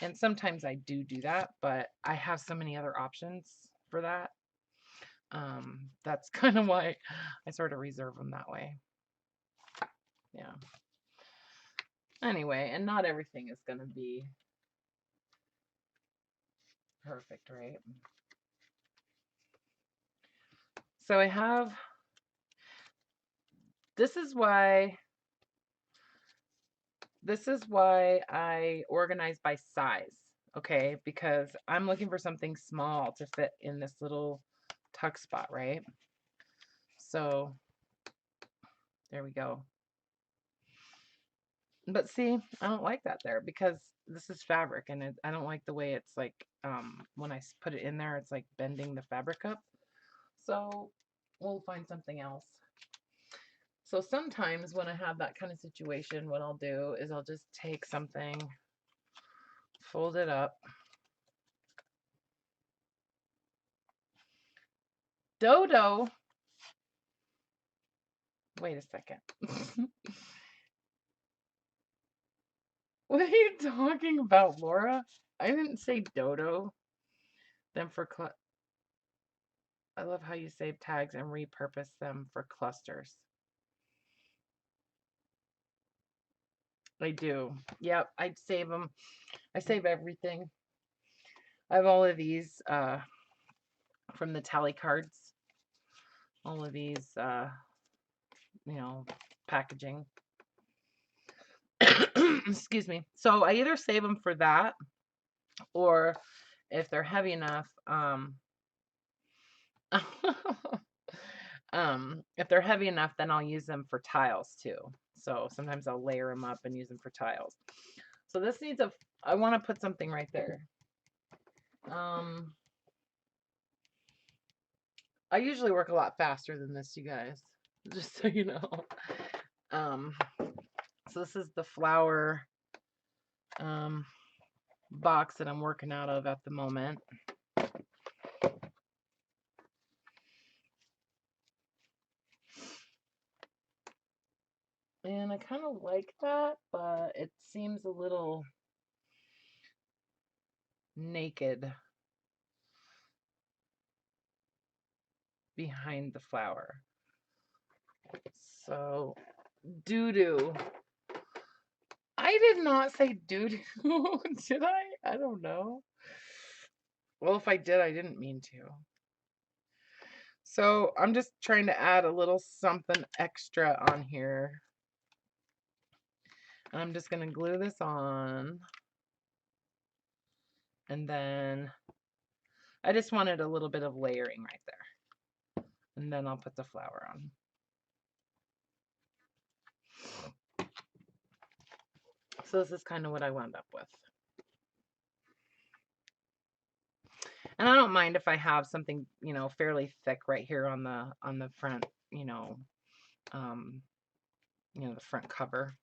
And sometimes I do that, but I have so many other options for that. That's kind of why I sort of reserve them that way. Yeah. Anyway, and not everything is going to be perfect, right? So I have, this is why I organize by size, okay? Because I'm looking for something small to fit in this little tuck spot, right? So there we go. But see, I don't like that there because this is fabric and I don't like the way it's like, when I put it in there, it's like bending the fabric up. So we'll find something else. So sometimes when I have that kind of situation, what I'll do is I'll just take something, fold it up. Dodo. Wait a second. What are you talking about, Laura? I didn't say dodo. Then for I love how you save tags and repurpose them for clusters. I do. Yep, I save them. I save everything. I have all of these from the tally cards. all of these, you know, packaging. Excuse me. So I either save them for that, or if they're heavy enough, if they're heavy enough, then I'll use them for tiles too. So sometimes I'll layer them up and use them for tiles. So this needs I want to put something right there. I usually work a lot faster than this, you guys, just so you know. So this is the flower box that I'm working out of at the moment. And I kind of like that, but it seems a little naked behind the flower. So, doo-doo. I did not say doo-doo, did I? I don't know. Well, if I did, I didn't mean to. So, I'm just trying to add a little something extra on here. And I'm just going to glue this on. And then I just wanted a little bit of layering right there. And then I'll put the flower on. So this is kind of what I wound up with. And I don't mind if I have something, you know, fairly thick right here on the front, you know, the front cover.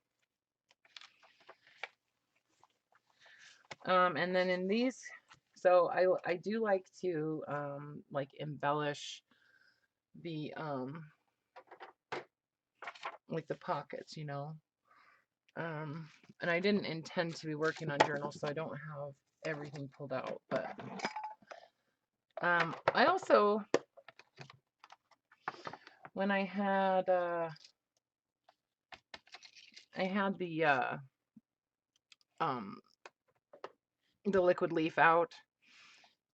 And then in these, so I do like to like embellish the like the pockets, you know. And I didn't intend to be working on journals, so I don't have everything pulled out, but I also, when I had the liquid leaf out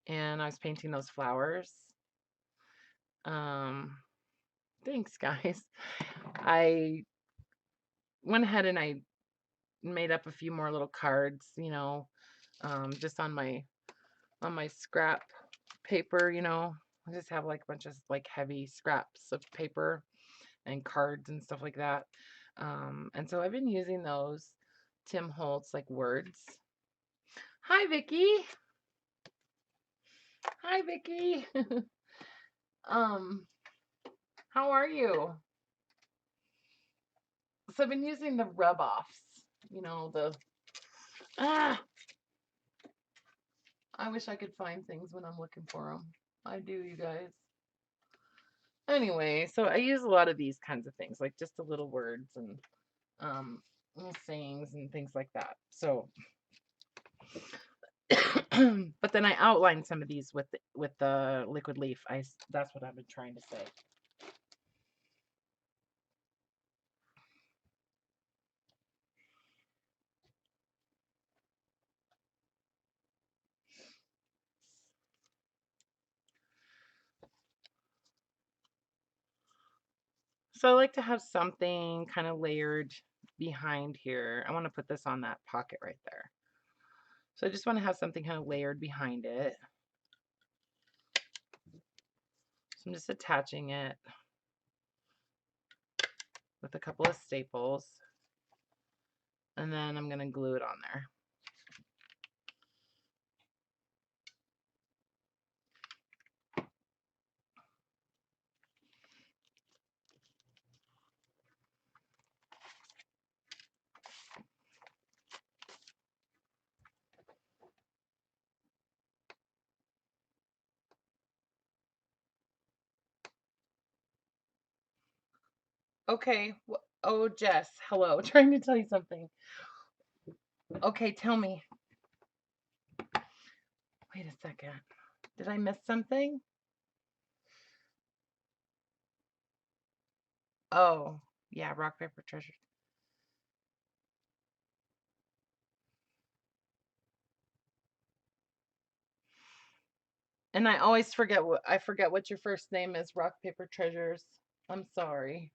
and I was painting those flowers. Thanks guys. I went ahead and I made up a few more little cards, you know, just on my scrap paper, you know. I just have like a bunch of like heavy scraps of paper and cards and stuff like that. And so I've been using those Tim Holtz like words. Hi Vicky. Hi Vicky. How are you? So I've been using the rub offs, you know, I wish I could find things when I'm looking for them. I do, you guys. Anyway, so I use a lot of these kinds of things, like just the little words and little sayings and things like that. So, but then I outline some of these with the liquid leaf. That's what I've been trying to say. So I like to have something kind of layered behind here. I want to put this on that pocket right there. So I just want to have something kind of layered behind it. So I'm just attaching it with a couple of staples. And then I'm going to glue it on there. Okay. Oh, Jess, hello. Trying to tell you something. Okay, tell me. Wait a second. Did I miss something? Oh, yeah, rock, paper, treasure. And I always forget what your first name is, Rock Paper Treasures. I'm sorry.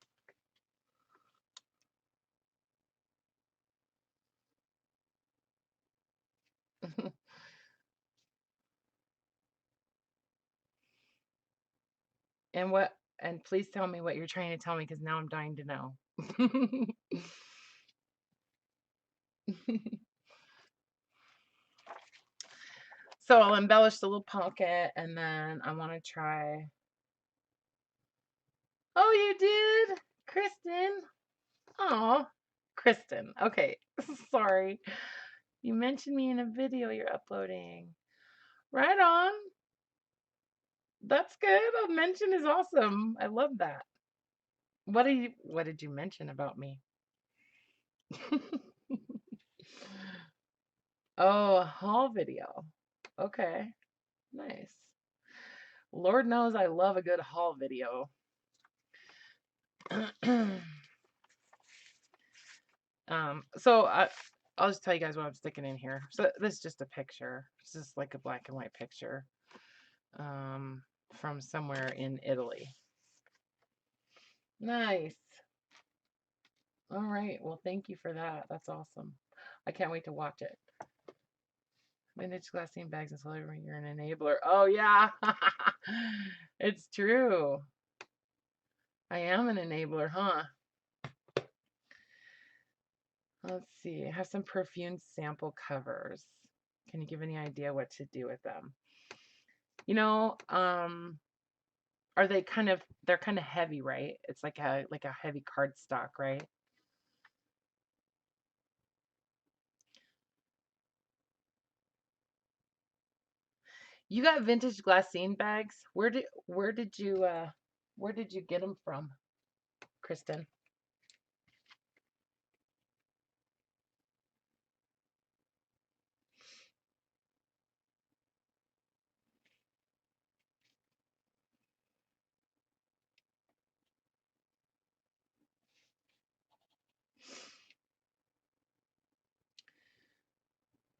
And what and please tell me what you're trying to tell me because now I'm dying to know. So I'll embellish the little pocket and then I want to try. Oh, you did? Kristen. Oh, Kristen. Okay. Sorry. You mentioned me in a video you're uploading. Right on. That's good. A mention is awesome. I love that. What did you mention about me? Oh, a haul video. Okay. Nice. Lord knows I love a good haul video. So I'll just tell you guys what I'm sticking in here. So this is just a picture. It's just like a black and white picture from somewhere in Italy. Nice. All right. Well, thank you for that. That's awesome. I can't wait to watch it. Vintage glassine bags and celebrity, you're an enabler. Oh yeah. It's true. I am an enabler, huh? Let's see. I have some perfume sample covers. Can you give any idea what to do with them? You know, are they they're kind of heavy, right? It's like a heavy cardstock, right? You got vintage glassine bags? Where did you get them from, Kristen?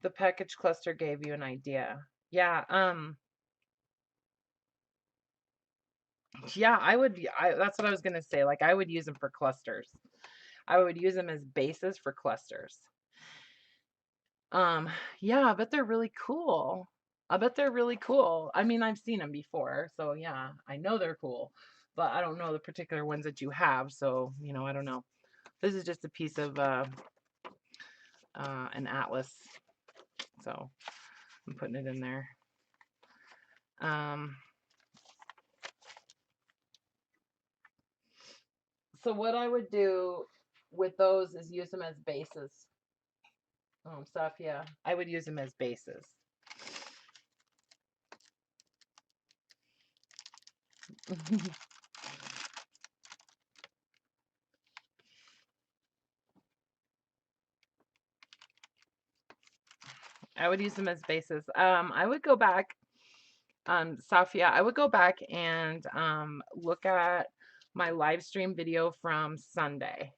The package cluster gave you an idea. Yeah, yeah, that's what I was gonna say. Like I would use them for clusters. I would use them as bases for clusters. Yeah, I bet they're really cool. I bet they're really cool. I mean, I've seen them before, so yeah, I know they're cool, but I don't know the particular ones that you have, so I don't know. This is just a piece of an atlas, so I'm putting it in there. So what I would do with those is use them as bases. Stuff, yeah. I would use them as bases. I would use them as bases. I would go back, Safia, I would go back and look at my live stream video from Sunday.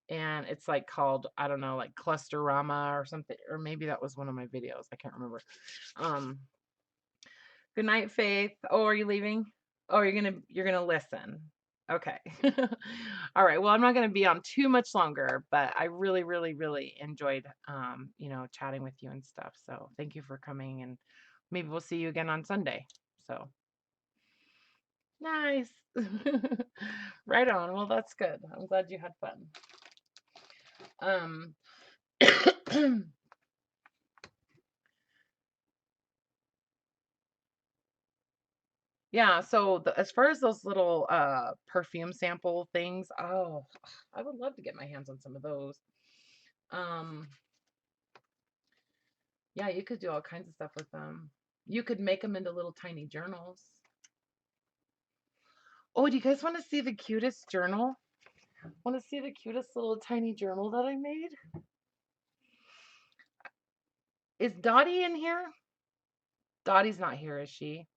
And it's like called, I don't know, like Clusterama or something, or maybe that was one of my videos. I can't remember. Good night, Faith. Oh, are you leaving? Oh, you're gonna listen. Okay. All right. Well, I'm not gonna be on too much longer, but I really, really, really enjoyed chatting with you and stuff. So thank you for coming, and maybe we'll see you again on Sunday. So nice. Right on. Well, that's good. I'm glad you had fun. Yeah, so as far as those little perfume sample things, oh, I would love to get my hands on some of those. Um, yeah, you could do all kinds of stuff with them. You could make them into little tiny journals. Oh, do you guys want to see the cutest journal? Want to see the cutest little tiny journal that I made? Is Dottie in here? Dottie's not here, is she?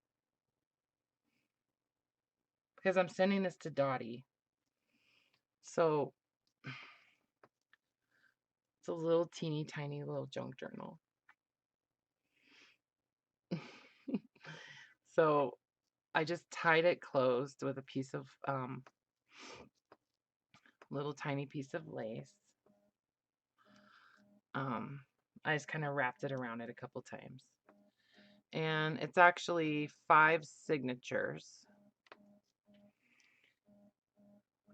Because I'm sending this to Dottie. So it's a little teeny tiny little junk journal. So I just tied it closed with a piece of little tiny piece of lace. I just kind of wrapped it around it a couple times. And it's actually 5 signatures.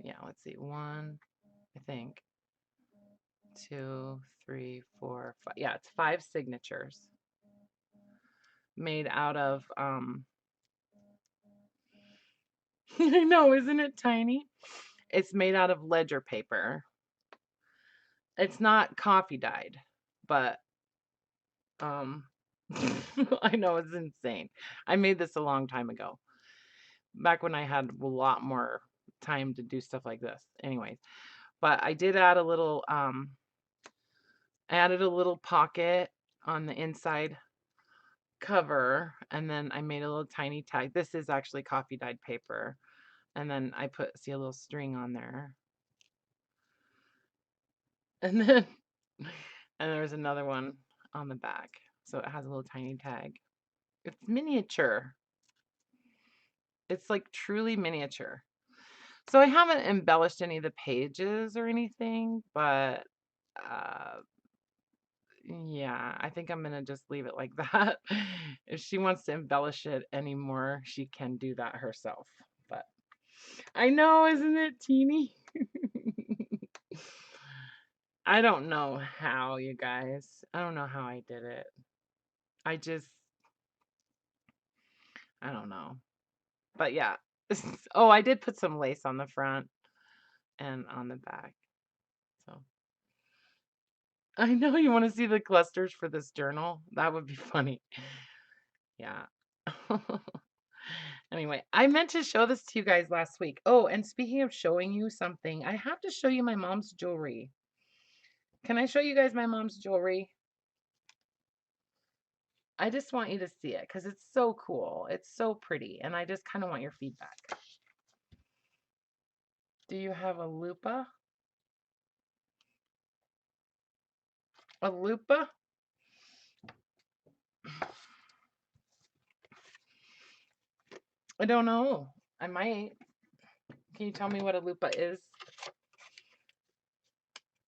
Yeah, let's see. 1, I think. 2, 3, 4, 5. Yeah, it's 5 signatures made out of I know, isn't it tiny? It's made out of ledger paper. It's not coffee dyed, but I know it's insane. I made this a long time ago, back when I had a lot more time to do stuff like this. Anyways, but I did add a little added a little pocket on the inside cover, and then I made a little tiny tag. This is actually coffee dyed paper, and then I see a little string on there, and then and there's another one on the back, so it has a little tiny tag. It's miniature. It's like truly miniature. So I haven't embellished any of the pages or anything, but yeah, I think I'm gonna just leave it like that. If she wants to embellish it anymore, she can do that herself. But I know, isn't it teeny? I don't know how, you guys. I don't know how I did it. I don't know. But yeah. Oh, I did put some lace on the front and on the back. So I know you want to see the clusters for this journal. That would be funny. Yeah. Anyway, I meant to show this to you guys last week. Oh, and speaking of showing you something, I have to show you my mom's jewelry. Can I show you guys my mom's jewelry? I just want you to see it because it's so cool. It's so pretty, and I just kind of want your feedback. Do you have a lupa? A lupa? I don't know. I might. Can you tell me what a lupa is?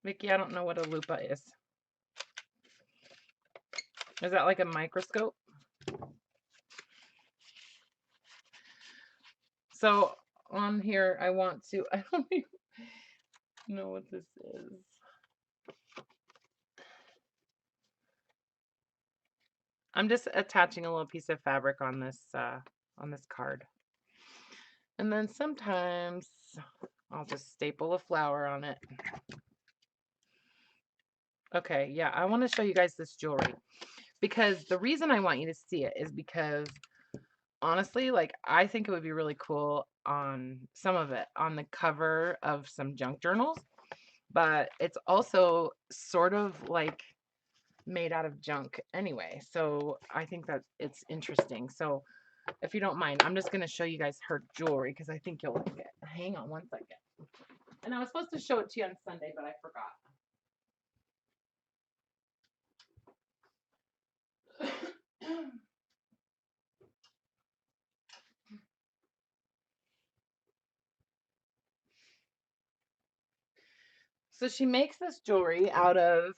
Vicky, I don't know what a lupa is. Is that like a microscope? So on here, I want to, I don't even know what this is. I'm just attaching a little piece of fabric on this card. And then sometimes I'll just staple a flower on it. Okay, yeah, I want to show you guys this jewelry because the reason I want you to see it is because honestly, like, I think it would be really cool on some of it on the cover of some junk journals, but it's also sort of like made out of junk anyway. So I think that it's interesting. So if you don't mind, I'm just going to show you guys her jewelry because I think you'll like it. Hang on one second. And I was supposed to show it to you on Sunday, but I forgot. So she makes this jewelry out of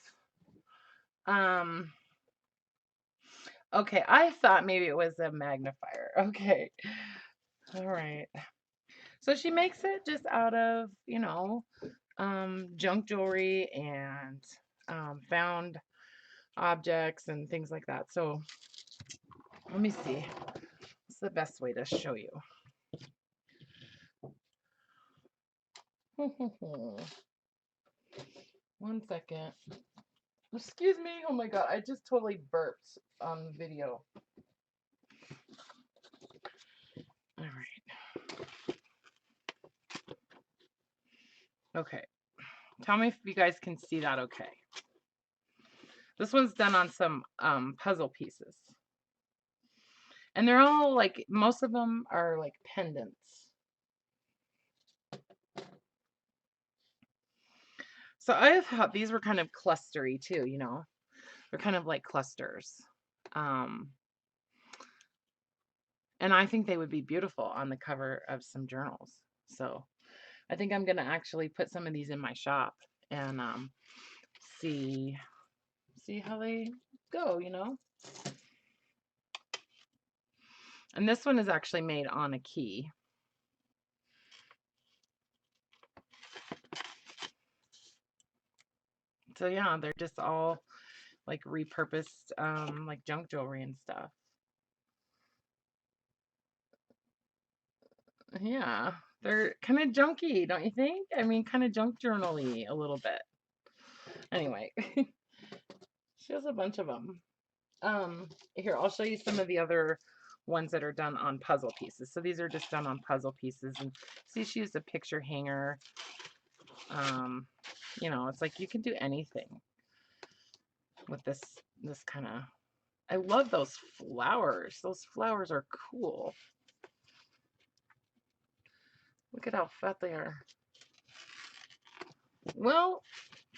okay, I thought maybe it was a magnifier. Okay. All right. So she makes it just out of, you know, junk jewelry and found objects and things like that. So let me see. What's the best way to show you? One second. Excuse me. Oh my God. I just totally burped on video. All right. Okay. Tell me if you guys can see that okay. This one's done on some puzzle pieces. And they're all like, most of them are like pendants. So I thought these were kind of clustery too, you know. They're kind of like clusters. And I think they would be beautiful on the cover of some journals. So I think I'm gonna actually put some of these in my shop and see how they go, you know. And this one is actually made on a key. So yeah, they're just all like repurposed like junk jewelry and stuff. Yeah, they're kind of junky, don't you think? I mean, kind of junk journal-y a little bit. Anyway, she has a bunch of them. Here, I'll show you some of the other ones that are done on puzzle pieces. So these are just done on puzzle pieces. And see, she used a picture hanger. You know, it's like you can do anything with this kind of. I love those flowers. Those flowers are cool. Look at how fat they are. Well,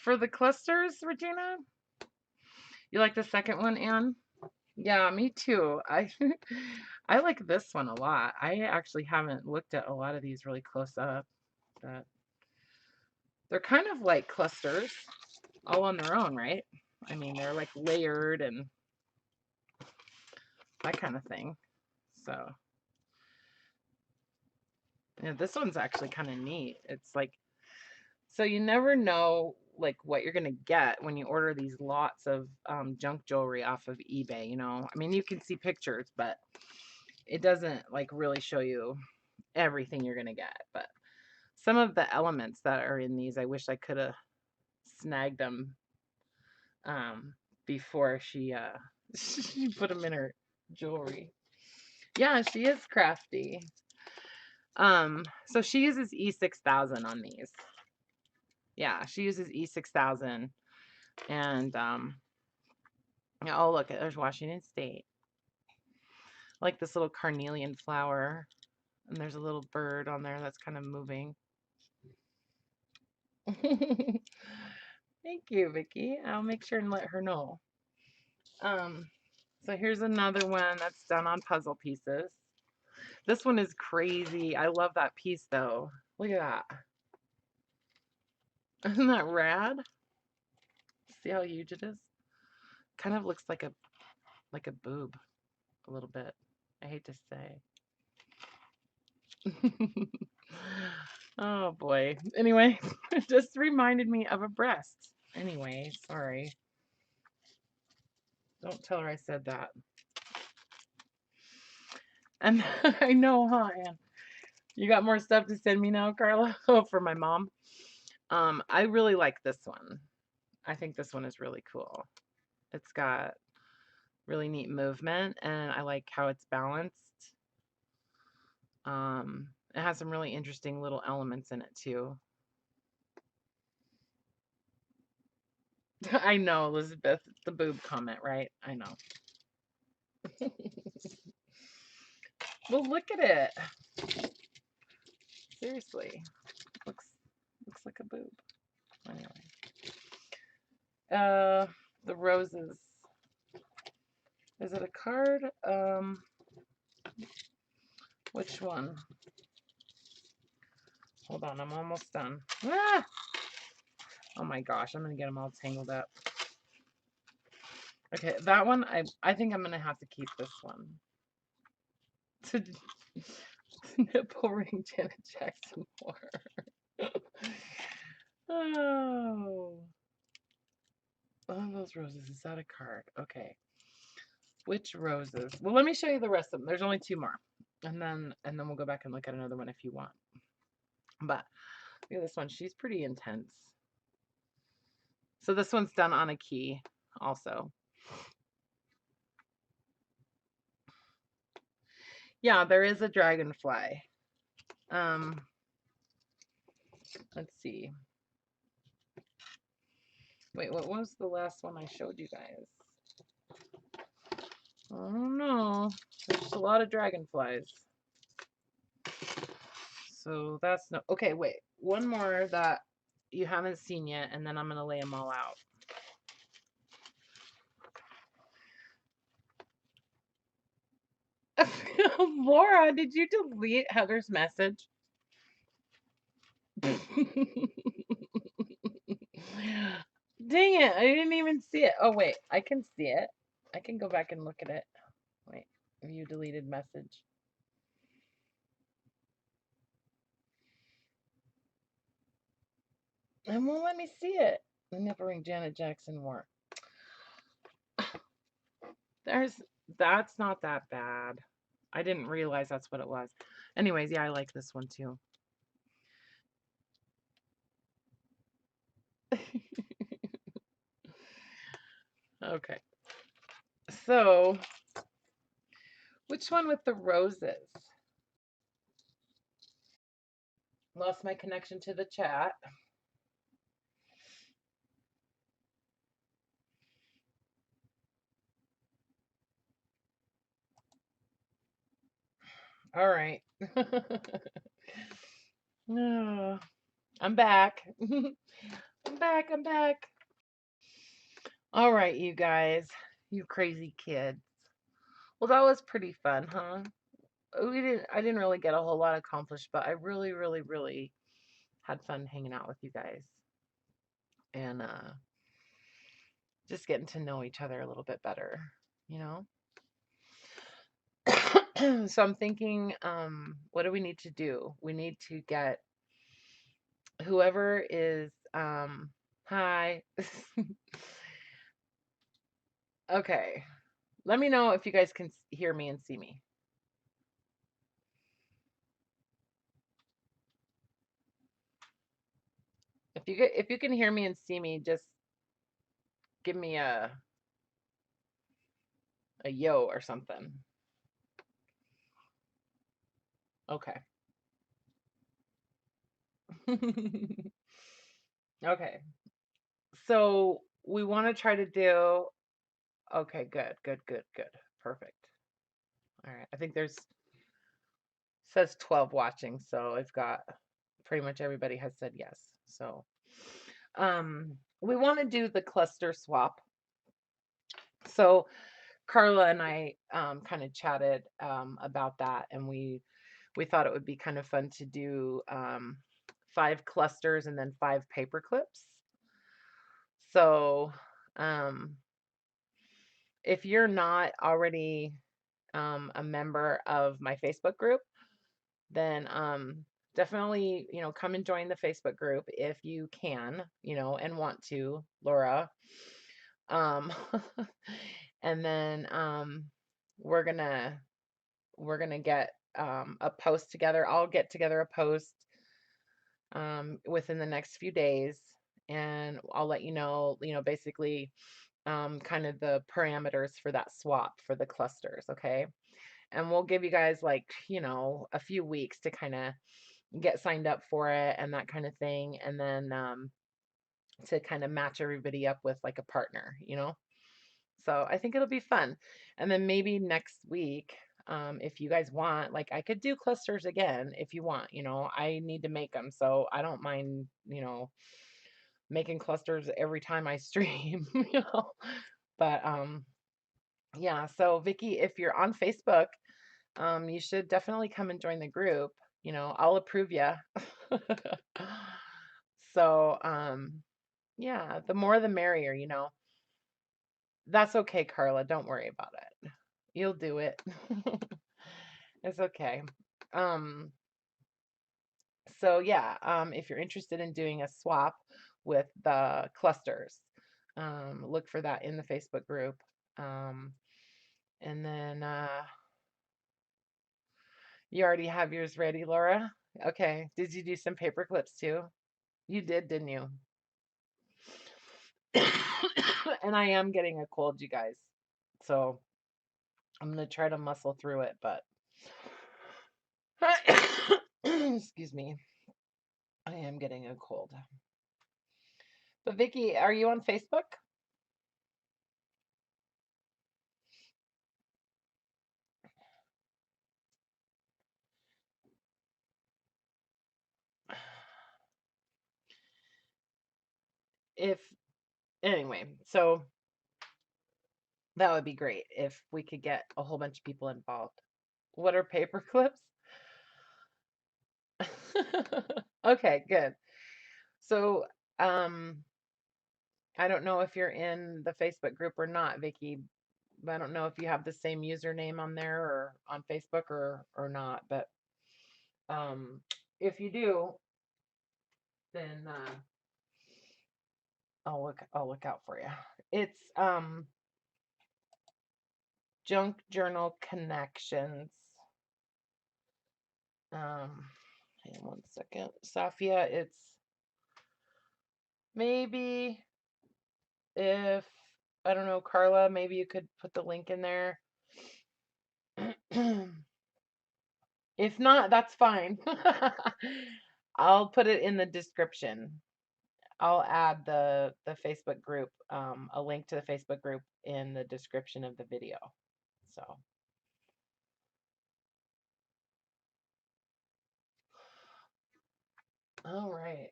for the clusters, Regina, you like the second one, Anne? Yeah, me too. I like this one a lot. I actually haven't looked at a lot of these really close up, but they're kind of like clusters all on their own, right? I mean, they're like layered and that kind of thing. So, yeah, this one's actually kind of neat. It's like, so you never know like what you're gonna get when you order these lots of junk jewelry off of eBay, you know. I mean, you can see pictures, but it doesn't like really show you everything you're gonna get. But some of the elements that are in these, I wish I could have snagged them before she she put them in her jewelry. Yeah, she is crafty. So she uses E6000 on these. Yeah, she uses E6000 and yeah, oh look, there's Washington State. Like this little carnelian flower, and there's a little bird on there that's kind of moving. Thank you, Vicki. I'll make sure and let her know. So here's another one that's done on puzzle pieces. This one is crazy. I love that piece though. Look at that. Isn't that rad? See how huge it is? Kind of looks like a boob a little bit. I hate to say. Oh boy. Anyway, it just reminded me of a breast. Anyway, sorry. Don't tell her I said that. And I know, huh, Anne? You got more stuff to send me now, Carla? Oh, for my mom. I really like this one. I think this one is really cool. It's got really neat movement, and I like how it's balanced. It has some really interesting little elements in it too. I know, Elizabeth, the boob comment, right? I know. Well, look at it. Seriously, looks like a boob. Anyway, the roses. Is it a card? Which one? Hold on, I'm almost done. Ah! Oh my gosh, I'm gonna get them all tangled up. Okay, that one, I think I'm gonna have to keep this one. To nipple ring Janet Jackson more. Oh. Oh, those roses. Is that a card? Okay. Which roses? Well, let me show you the rest of them. There's only two more. And then we'll go back and look at another one if you want. But look at this one. She's pretty intense. So this one's done on a key also. Yeah, there is a dragonfly. Let's see. Wait, what was the last one I showed you guys? I don't know. There's a lot of dragonflies. So that's no. Okay, wait. One more that you haven't seen yet, and then I'm going to lay them all out. Laura, did you delete Heather's message? Dang it, I didn't even see it. Oh, wait, I can see it. I can go back and look at it. Wait, view deleted message. It won't let me see it. The nipple ring Janet Jackson wore. That's not that bad. I didn't realize that's what it was. Anyways, yeah, I like this one too. Okay. So, which one with the roses? Lost my connection to the chat. All right. No, I'm back. I'm back. I'm back. All right, you guys, you crazy kids. Well, that was pretty fun, huh? I didn't really get a whole lot accomplished, but I really, really, really had fun hanging out with you guys and just getting to know each other a little bit better, you know? So I'm thinking, what do we need to do? We need to get whoever is, hi. Okay. Let me know if you guys can hear me and see me. If you can hear me and see me, just give me a yo or something. Okay. Okay. So we want to try to do. Okay, good, good, good, good. Perfect. All right. I think there's says 12 watching, so I've got pretty much everybody has said yes. So we want to do the cluster swap. So Carla and I kind of chatted about that, and we thought it would be kind of fun to do 5 clusters and then 5 paper clips. So if you're not already a member of my Facebook group, then definitely, come and join the Facebook group if you can, and want to, Laura. Um, and then we're gonna get a post together. I'll get together a post within the next few days, and I'll let you know, basically kind of the parameters for that swap for the clusters, okay? And we'll give you guys like, a few weeks to kind of get signed up for it and that kind of thing, and then to kind of match everybody up with like a partner, So I think it'll be fun. And then maybe next week, if you guys want, like I could do clusters again if you want, I need to make them, so I don't mind, making clusters every time I stream, But yeah, so Vicky, if you're on Facebook, you should definitely come and join the group. I'll approve you. So, yeah, the more the merrier, That's okay, Carla. Don't worry about it. You'll do it. It's okay. Um, so yeah, if you're interested in doing a swap with the clusters, look for that in the Facebook group. And then you already have yours ready, Laura? Okay. Did you do some paper clips too? You did, didn't you? And I am getting a cold, you guys. So I'm going to try to muscle through it, but excuse me. I am getting a cold. But Vicky, are you on Facebook? If anyway, so that would be great if we could get a whole bunch of people involved. What are paper clips? Okay, good. So, I don't know if you're in the Facebook group or not, Vicky. I don't know if you have the same username on there or on Facebook or not, but um, if you do, then I'll look out for you. It's Junk Journal Connections. Hang on one second, Safia. It's maybe if I don't know, Carla. Maybe you could put the link in there. If not, that's fine. I'll put it in the description. I'll add the Facebook group, a link to the Facebook group in the description of the video. So, all right.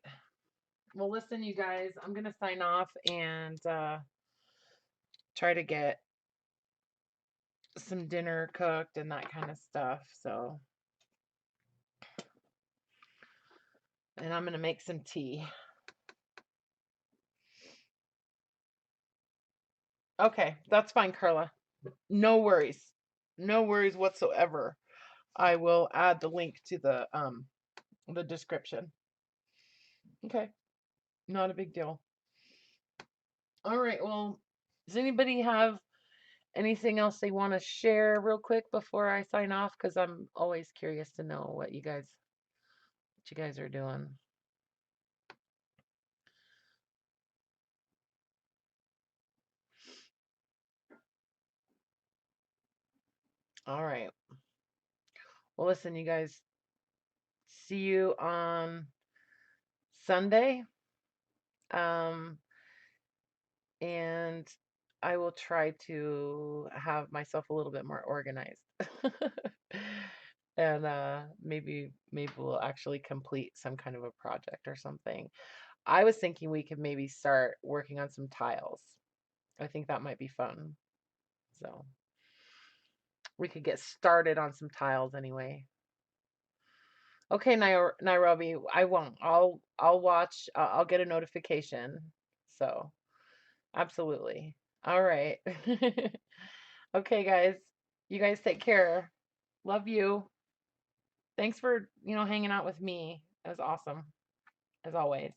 Well, listen, you guys, I'm gonna sign off and try to get some dinner cooked and that kind of stuff. So, and I'm gonna make some tea. Okay, that's fine, Carla. No worries. No worries whatsoever. I will add the link to the description. Okay, not a big deal. All right, well, does anybody have anything else they want to share real quick before I sign off? Because I'm always curious to know what you guys are doing. All right. Well, listen, you guys, see you on Sunday. Um, and I will try to have myself a little bit more organized. And maybe we'll actually complete some kind of a project or something. I was thinking we could maybe start working on some tiles. I think that might be fun. So we could get started on some tiles anyway. Okay, Nairobi, I won't. I'll watch. I'll get a notification. So absolutely. All right. Okay, guys. You guys take care. Love you. Thanks for hanging out with me. It was awesome, as always.